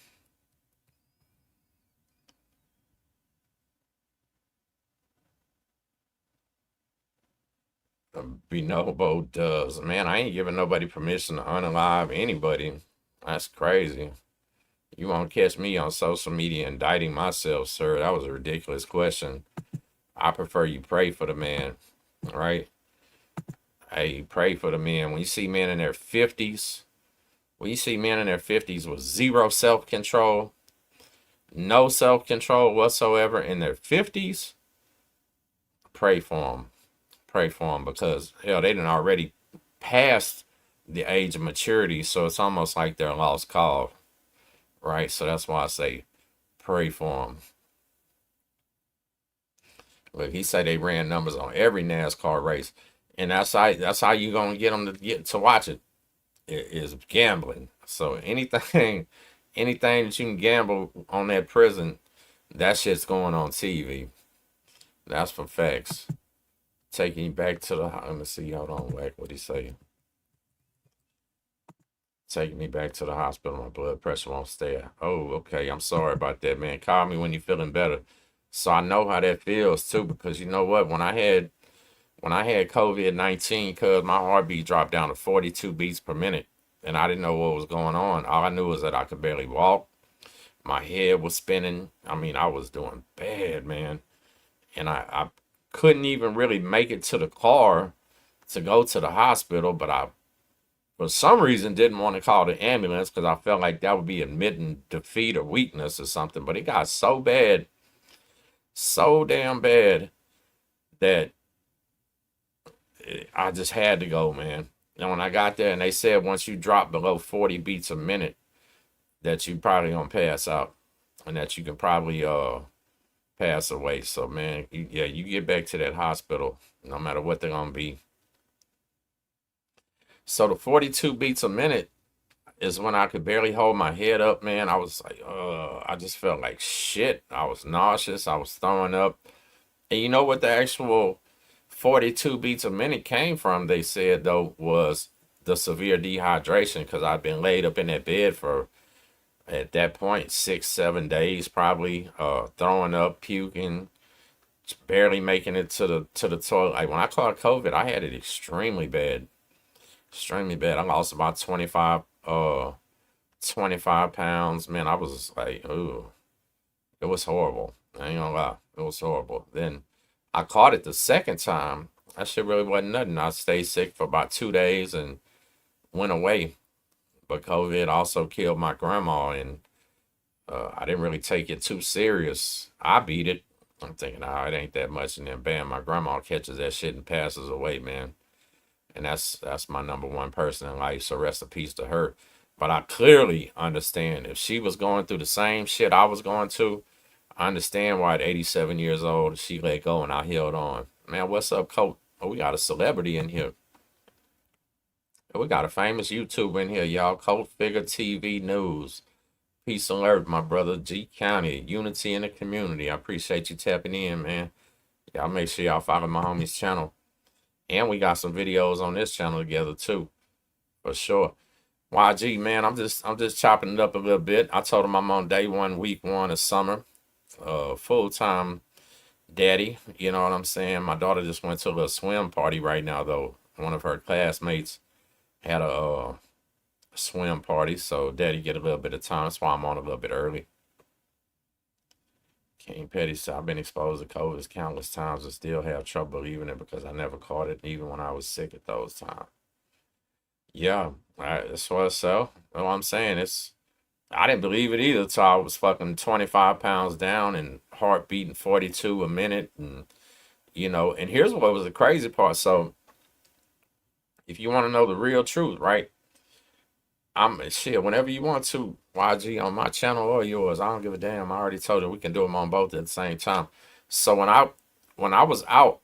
Bonobo does. Man, I ain't giving nobody permission to unalive anybody. That's crazy. You won't catch me on social media indicting myself, sir. That was a ridiculous question. I prefer you pray for the man, right? Hey, pray for the men. When you see men in their 50s, with zero self-control, no self-control whatsoever in their 50s, pray for them. Pray for them, because, hell, they done already passed the age of maturity, so it's almost like they're a lost cause, right? So that's why I say pray for them. Look, he said they ran numbers on every NASCAR race, and that's how you gonna get them to get to watch it, is gambling. So anything that you can gamble on that prison, that shit's going on TV. That's for facts. Taking you back to the, let me see, hold on, what he say? Taking me back to the hospital, my blood pressure won't stay. Oh, okay, I'm sorry about that, man. Call me when you're feeling better. So I know how that feels too, because you know what? When I had COVID-19, cause my heartbeat dropped down to 42 beats per minute, and I didn't know what was going on. All I knew was that I could barely walk. My head was spinning. I mean, I was doing bad, man. And I couldn't even really make it to the car to go to the hospital, but I, for some reason, didn't want to call the ambulance, because I felt like that would be admitting defeat or weakness or something. But it got so bad, so damn bad, that I just had to go, man. And when I got there, and they said once you drop below 40 beats a minute, that you probably gonna pass out, and that you can probably pass away. So, man, you get back to that hospital, no matter what they're gonna be. So the 42 beats a minute is when I could barely hold my head up, man. I was like, I just felt like shit. I was nauseous. I was throwing up. And you know what the actual 42 beats a minute came from, they said, though, was the severe dehydration, because I've been laid up in that bed for, at that point, 6-7 days probably, throwing up, puking, barely making it to the toilet. Like, when I caught COVID, I had it extremely bad. Extremely bad. I lost about 25 pounds. Man, I was like, ooh, it was horrible. I ain't gonna lie, it was horrible. Then I caught it the second time. That shit really wasn't nothing. I stayed sick for about 2 days and went away. But COVID also killed my grandma, and I didn't really take it too serious. I beat it. I'm thinking, oh, it ain't that much, and then bam, my grandma catches that shit and passes away, man. And that's my number one person in life. So rest in peace to her. But I clearly understand, if she was going through the same shit I was going to, I understand why at 87 years old she let go and I held on. Man, what's up, Coach? Oh, we got a celebrity in here. We got a famous YouTuber in here, y'all. Coach Figure TV News. Peace alert, my brother. G County. Unity in the community. I appreciate you tapping in, man. Y'all make sure y'all follow my homie's channel. And we got some videos on this channel together too, for sure. YG, man, I'm just chopping it up a little bit. I told him I'm on day 1, week 1 of summer, full-time daddy. You know what I'm saying? My daughter just went to a little swim party right now, though. One of her classmates had a swim party, so daddy get a little bit of time. That's why I'm on a little bit early. King Petty said, I've been exposed to COVID countless times and still have trouble believing it, because I never caught it, even when I was sick at those times. Yeah, that's what so. What I'm saying is, I didn't believe it either till I was fucking 25 pounds down and heart beating 42 a minute, and And here's what was the crazy part. So, if you want to know the real truth, right? I'm shit. Whenever you want to, YG on my channel or yours, I don't give a damn. I already told you we can do them on both at the same time. So when I was out,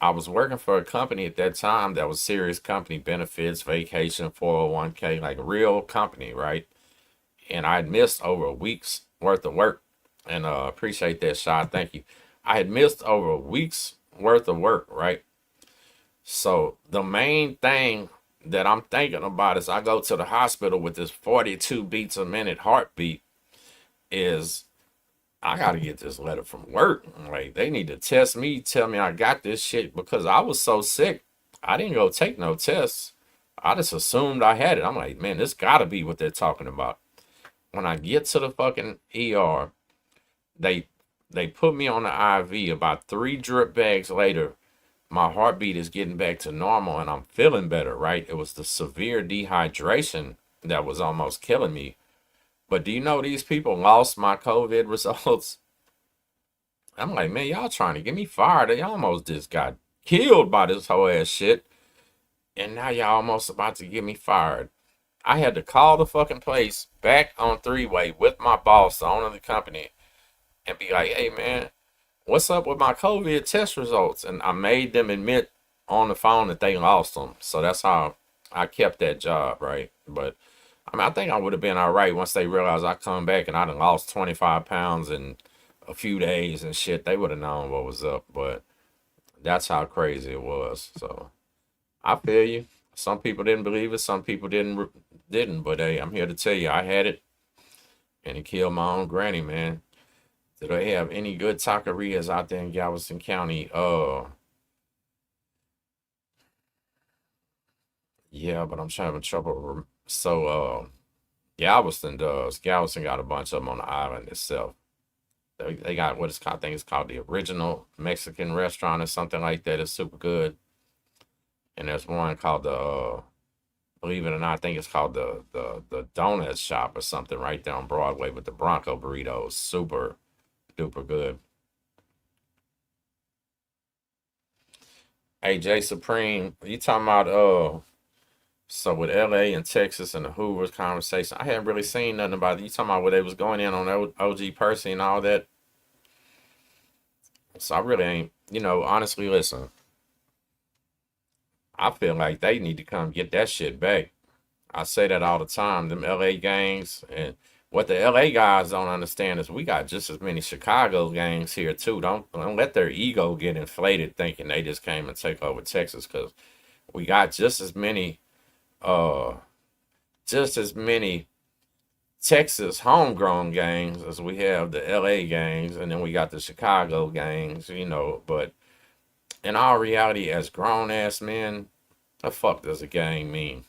I was working for a company at that time that was serious company, benefits, vacation, 401k, like a real company, right? And I had missed over a week's worth of work. And appreciate that shot. Thank you. I had missed over a week's worth of work, right? So the main thing that I'm thinking about as I go to the hospital with this 42 beats a minute heartbeat is I gotta get this letter from work. Like they need to test me, tell me I got this shit because I was so sick. I didn't go take no tests. I just assumed I had it. I'm like, man, this gotta be what they're talking about. When I get to the fucking ER, they they put me on the IV. About 3 drip bags later, my heartbeat is getting back to normal and I'm feeling better, right? It was the severe dehydration that was almost killing me. But do you know these people lost my COVID results? I'm like, man, y'all trying to get me fired. Y'all almost just got killed by this whole ass shit. And now y'all almost about to get me fired. I had to call the fucking place back on three-way with my boss, the owner of the company, and be like, hey, man, what's up with my COVID test results? And I made them admit on the phone that they lost them. So that's how I kept that job, right? But I mean, I think I would have been all right once they realized I come back and I done lost 25 pounds in a few days and shit. They would have known what was up. But that's how crazy it was. So I feel you. Some people didn't believe it. Some people didn't. But hey, I'm here to tell you, I had it, and it killed my own granny, man. Do they have any good taquerias out there in Galveston County? Yeah, but I'm having trouble. So, Galveston does. Galveston got a bunch of them on the island itself. They got what it's called, I think it's called the Original Mexican Restaurant or something like that. It's super good. And there's one called believe it or not, I think it's called the Donut Shop or something right there on Broadway with the Bronco burritos. Super duper good. Hey, Jay Supreme, you talking about so with LA and Texas and the Hoovers conversation, I haven't really seen nothing about it. You talking about where they was going in on OG Percy and all that. So I really ain't, honestly, listen, I feel like they need to come get that shit back. I say that all the time. Them LA gangs and what the LA guys don't understand is we got just as many Chicago gangs here too. Don't let their ego get inflated thinking they just came and take over Texas because we got uh just as many Texas homegrown gangs as we have the LA gangs, and then we got the Chicago gangs, but in our reality as grown ass men, the fuck does a gang mean?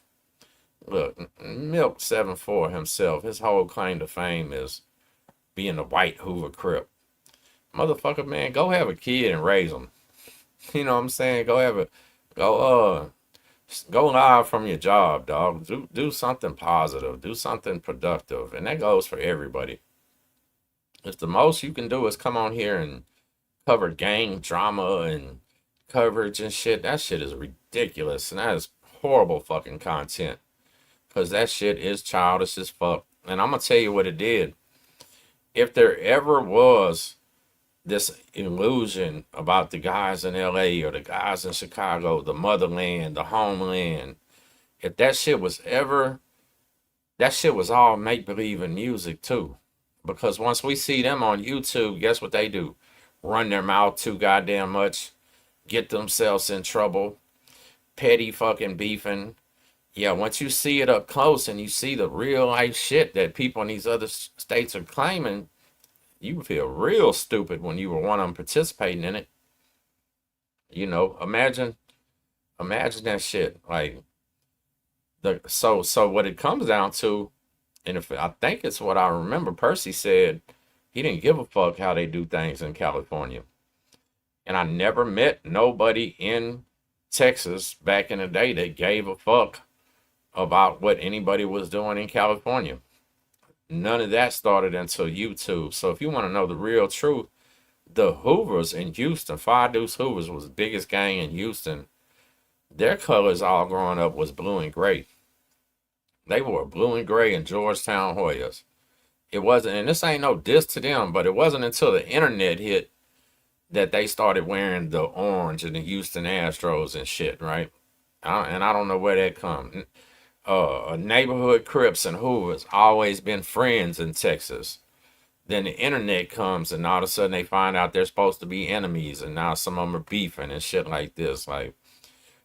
Look, Milk 7-4 himself, his whole claim to fame is being a white Hoover Crip. Motherfucker, man, go have a kid and raise them. You know what I'm saying? Go live from your job, dog. Do something positive. Do something productive. And that goes for everybody. If the most you can do is come on here and cover gang drama and coverage and shit, that shit is ridiculous. And that is horrible fucking content. Because that shit is childish as fuck. And I'm going to tell you what it did. If there ever was this illusion about the guys in LA or the guys in Chicago, the motherland, the homeland, if that shit was all make-believe and music too. Because once we see them on YouTube, guess what they do? Run their mouth too goddamn much, get themselves in trouble, petty fucking beefing. Yeah, once you see it up close and you see the real life shit that people in these other states are claiming, you feel real stupid when you were one of them participating in it. Imagine that shit. Like so what it comes down to, and if I think it's what I remember, Percy said he didn't give a fuck how they do things in California. And I never met nobody in Texas back in the day that gave a fuck about what anybody was doing in California. None of that started until YouTube. So if you want to know the real truth, the Hoovers in Houston, Five Deuce Hoovers was the biggest gang in Houston. Their colors all growing up was blue and gray. They wore blue and gray in Georgetown Hoyas. It wasn't, and this ain't no diss to them, but it wasn't until the internet hit that they started wearing the orange and the Houston Astros and shit, right? And I don't know where that come. Neighborhood Crips and Hoovers always been friends in Texas. Then the internet comes and all of a sudden they find out they're supposed to be enemies, and now some of them are beefing and shit like this. Like,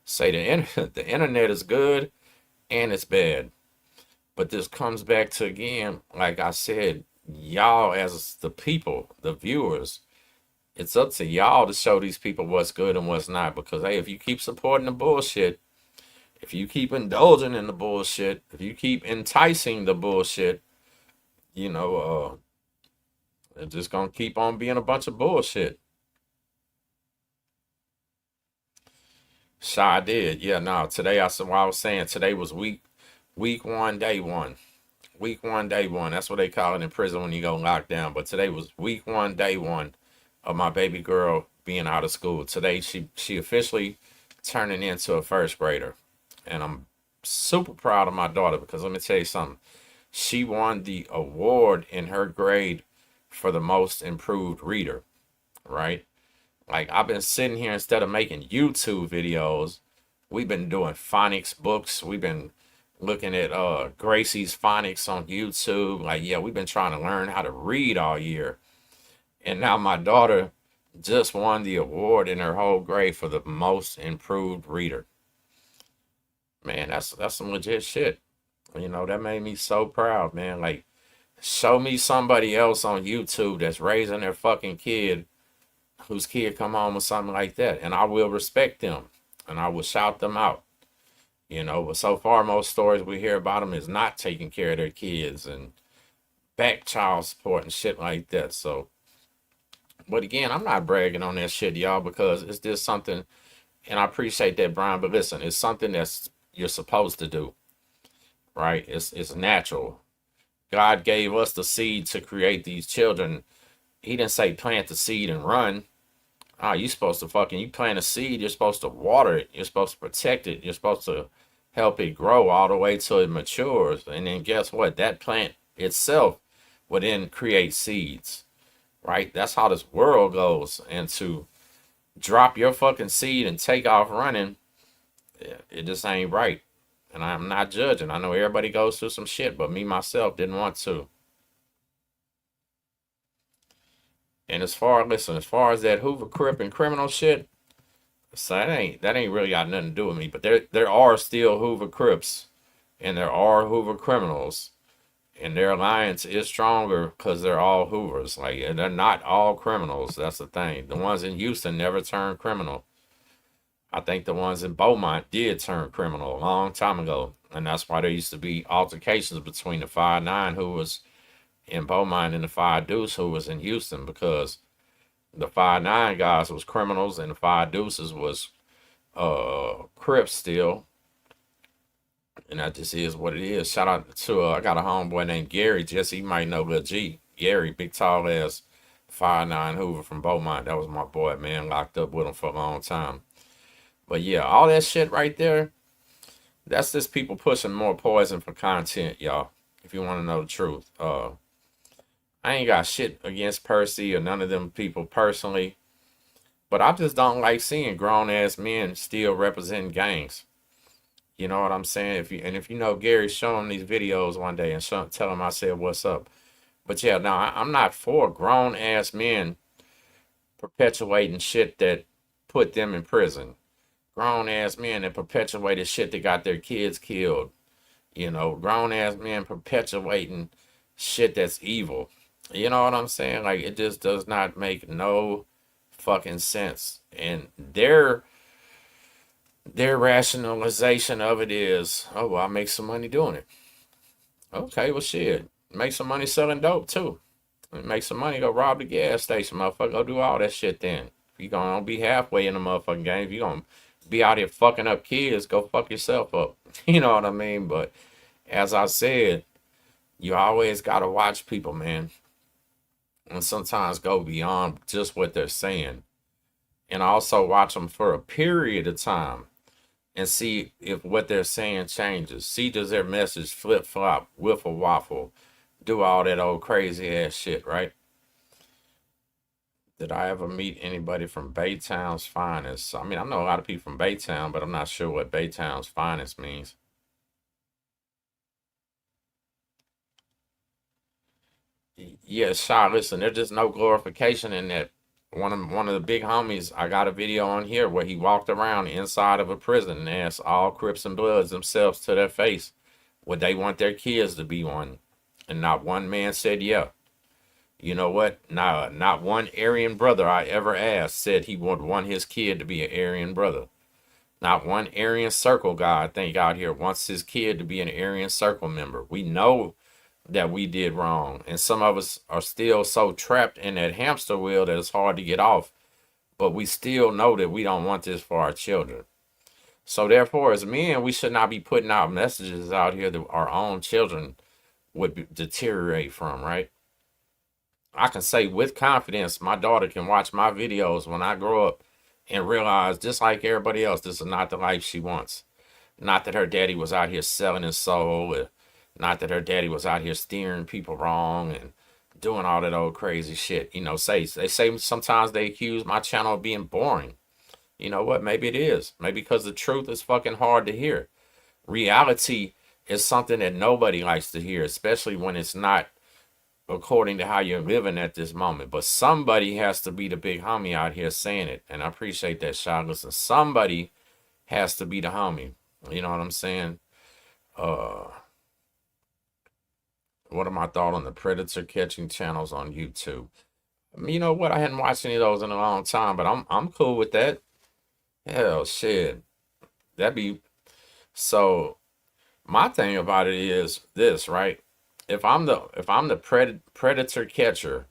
say the internet is good and it's bad. But this comes back to, again, like I said, y'all as the people, the viewers, it's up to y'all to show these people what's good and what's not. Because, hey, if you keep supporting the bullshit, if you keep indulging in the bullshit, if you keep enticing the bullshit, you know, it's just going to keep on being a bunch of bullshit. Shy did. Yeah, no, today I said what I was saying. Today was week one, day one. Week one, day one. That's what they call it in prison when you go locked down. But today was week one, day one of my baby girl being out of school. Today she officially turning into a first grader. And I'm super proud of my daughter because let me tell you something. She won the award in her grade for the most improved reader, right? Like, I've been sitting here, instead of making YouTube videos, we've been doing phonics books. We've been looking at Gracie's phonics on YouTube. Like, yeah, we've been trying to learn how to read all year. And now my daughter just won the award in her whole grade for the most improved reader. Man, that's some legit shit. You know, that made me so proud, man. Like, show me somebody else on YouTube that's raising their fucking kid, whose kid come home with something like that, and I will respect them and I will shout them out. You know, but so far most stories we hear about them is not taking care of their kids and back child support and shit like that. So, but again, I'm not bragging on that shit, y'all, because it's just something, and I appreciate that, Brian, but listen, it's something that's you're supposed to do, right? It's natural. God gave us the seed to create these children. He didn't say plant the seed and run. Oh, you supposed to you plant a seed, you're supposed to water it. You're supposed to protect it. You're supposed to help it grow all the way till it matures. And then guess what? That plant itself will then create seeds, right? That's how this world goes. And to drop your fucking seed and take off running, it just ain't right. And I'm not judging. I know everybody goes through some shit, but me, myself, didn't want to. And as far as that Hoover Crip and criminal shit, so that ain't really got nothing to do with me. But there are still Hoover Crips, and there are Hoover criminals, and their alliance is stronger because they're all Hoovers. Like, and they're not all criminals. That's the thing. The ones in Houston never turned criminal. I think the ones in Beaumont did turn criminal a long time ago, and that's why there used to be altercations between the 5'9" who was in Beaumont and the 5 Deuce who was in Houston, because the 5'9" guys was criminals and the 5 Deuces was Crips still. And that just is what it is. Shout out to I got a homeboy named Gary. Jesse, you might know Lil G. Gary, big tall ass 5'9" Hoover from Beaumont. That was my boy, man. Locked up with him for a long time. But yeah, all that shit right there, that's just people pushing more poison for content, y'all. If you want to know the truth. I ain't got shit against Percy or none of them people personally, but I just don't like seeing grown ass men still representing gangs. You know what I'm saying? If you know Gary, show him these videos one day and tell him I said what's up. But yeah, now I'm not for grown ass men perpetuating shit that put them in prison. Grown ass men that perpetuated shit that got their kids killed. You know, grown ass men perpetuating shit that's evil. You know what I'm saying? Like, it just does not make no fucking sense. And their rationalization of it is, oh, well, I make some money doing it. Okay, well, shit. Make some money selling dope, too. Make some money, go rob the gas station, motherfucker. Go do all that shit then. If you gonna be halfway in the motherfucking game, if you gonna be out here fucking up kids, go fuck yourself up. You know what I mean? But as I said, you always gotta watch people, man, and sometimes go beyond just what they're saying, and also watch them for a period of time and see if what they're saying changes. See, does their message flip flop, wiffle waffle, do all that old crazy ass shit, right? Did I ever meet anybody from Baytown's finest? I mean, I know a lot of people from Baytown, but I'm not sure what Baytown's finest means. Yeah, Shy, listen, there's just no glorification in that. One of the big homies, I got a video on here where he walked around inside of a prison and asked all Crips and Bloods themselves to their face, would they want their kids to be one? And not one man said yeah. You know what? Not one Aryan brother I ever asked said he would want his kid to be an Aryan brother. Not one Aryan Circle guy, I think, out here wants his kid to be an Aryan Circle member. We know that we did wrong, and some of us are still so trapped in that hamster wheel that it's hard to get off. But we still know that we don't want this for our children. So therefore, as men, we should not be putting out messages out here that our own children would deteriorate from, right? I can say with confidence, my daughter can watch my videos when I grow up and realize, just like everybody else, this is not the life she wants. Not that her daddy was out here selling his soul, not that her daddy was out here steering people wrong and doing all that old crazy shit. You know, they say sometimes they accuse my channel of being boring. You know what? Maybe it is. Maybe because the truth is fucking hard to hear. Reality is something that nobody likes to hear, especially when it's not according to how you're living at this moment. But somebody has to be the big homie out here saying it. And I appreciate that, shot. Listen, somebody has to be the homie. You know what I'm saying? What are my thoughts on the predator catching channels on YouTube? I mean, you know what? I hadn't watched any of those in a long time, but I'm cool with that. Hell, shit. That'd be... So, my thing about it is this, right? If I'm the predator catcher,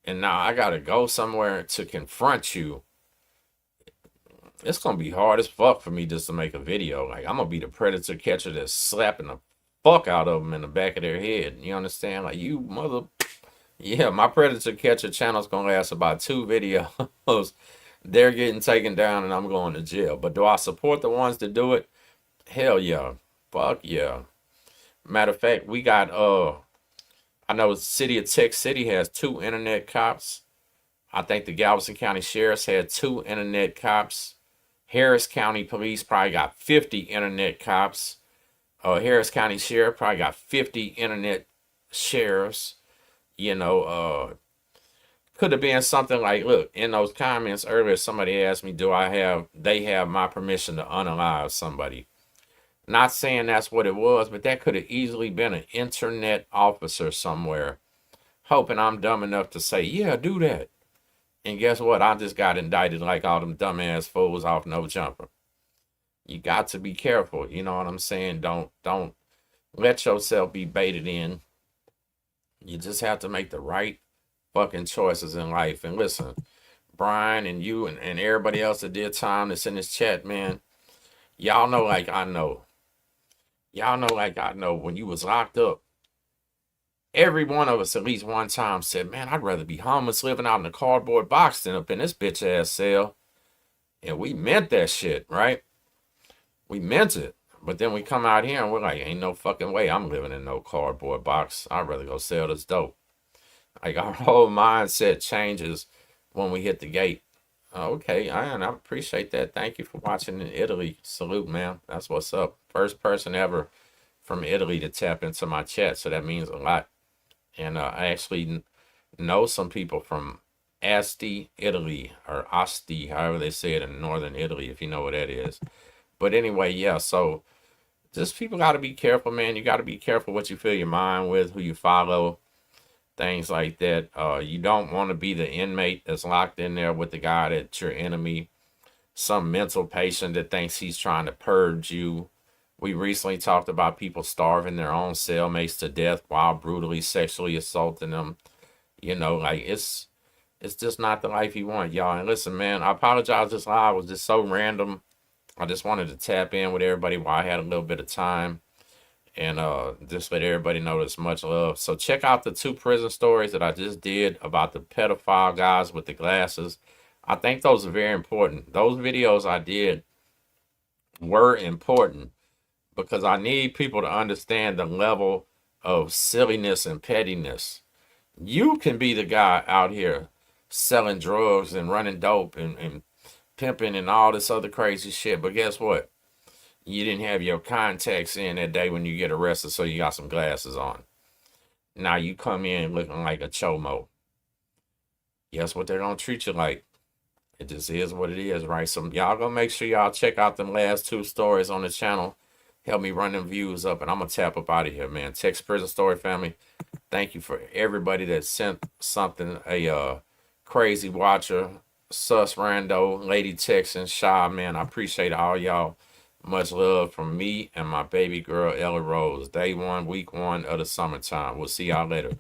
and now I gotta go somewhere to confront you, it's gonna be hard as fuck for me just to make a video. Like, I'm gonna be the predator catcher that's slapping the fuck out of them in the back of their head. You understand? Like, you mother... Yeah, my predator catcher channel's gonna last about 2 videos. They're getting taken down and I'm going to jail. But do I support the ones that do it? Hell yeah. Fuck yeah. Matter of fact, we got, I know the city of Tech City has 2 internet cops. I think the Galveston County Sheriff's had 2 internet cops. Harris County Police probably got 50 internet cops. Harris County Sheriff probably got 50 internet sheriffs. You know, could have been something like, look, in those comments earlier, somebody asked me, they have my permission to unalive somebody. Not saying that's what it was, but that could have easily been an internet officer somewhere, hoping I'm dumb enough to say, yeah, do that. And guess what? I just got indicted like all them dumbass fools off No Jumper. You got to be careful. You know what I'm saying? Don't let yourself be baited in. You just have to make the right fucking choices in life. And listen, Brian and you and everybody else that did time that's in this chat, man, y'all know like I know. Y'all know like I know when you was locked up, every one of us at least one time said, man, I'd rather be homeless living out in a cardboard box than up in this bitch ass cell. And we meant that shit, right? We meant it. But then we come out here and we're like, ain't no fucking way I'm living in no cardboard box. I'd rather go sell this dope. Like, our whole mindset changes when we hit the gate. Okay, I appreciate that. Thank you for watching in Italy. Salute, man. That's what's up. First person ever from Italy to tap into my chat, so that means a lot. And I actually know some people from Asti, Italy, or Asti, however they say it in northern Italy, if you know what that is. But anyway, yeah, so just people got to be careful, man. You got to be careful what you fill your mind with, who you follow, things like that. You don't want to be the inmate that's locked in there with the guy that's your enemy, some mental patient that thinks he's trying to purge you. We recently talked about people starving their own cellmates to death while brutally sexually assaulting them. You know, like, it's just not the life you want, y'all. And listen, man, I apologize, this live was just so random. I just wanted to tap in with everybody while I had a little bit of time and just let everybody know there's much love. So check out the 2 prison stories that I just did about the pedophile guys with the glasses. I think those are very important. Those videos I did were important because I need people to understand the level of silliness and pettiness. You can be the guy out here selling drugs and running dope and pimping and all this other crazy shit, but guess what? You didn't have your contacts in that day when you get arrested, so you got some glasses on. Now you come in looking like a chomo. Guess what they're gonna treat you like? It just is what it is, right? So y'all gonna make sure y'all check out them last 2 stories on the channel. Help me run them views up, and I'm gonna tap up out of here, man. Text Prison Story family. Thank you for everybody that sent something. A crazy watcher, sus rando, lady Texan, Shy, man. I appreciate all y'all. Much love from me and my baby girl Ella Rose. Day 1, week 1 of the summertime. We'll see y'all later.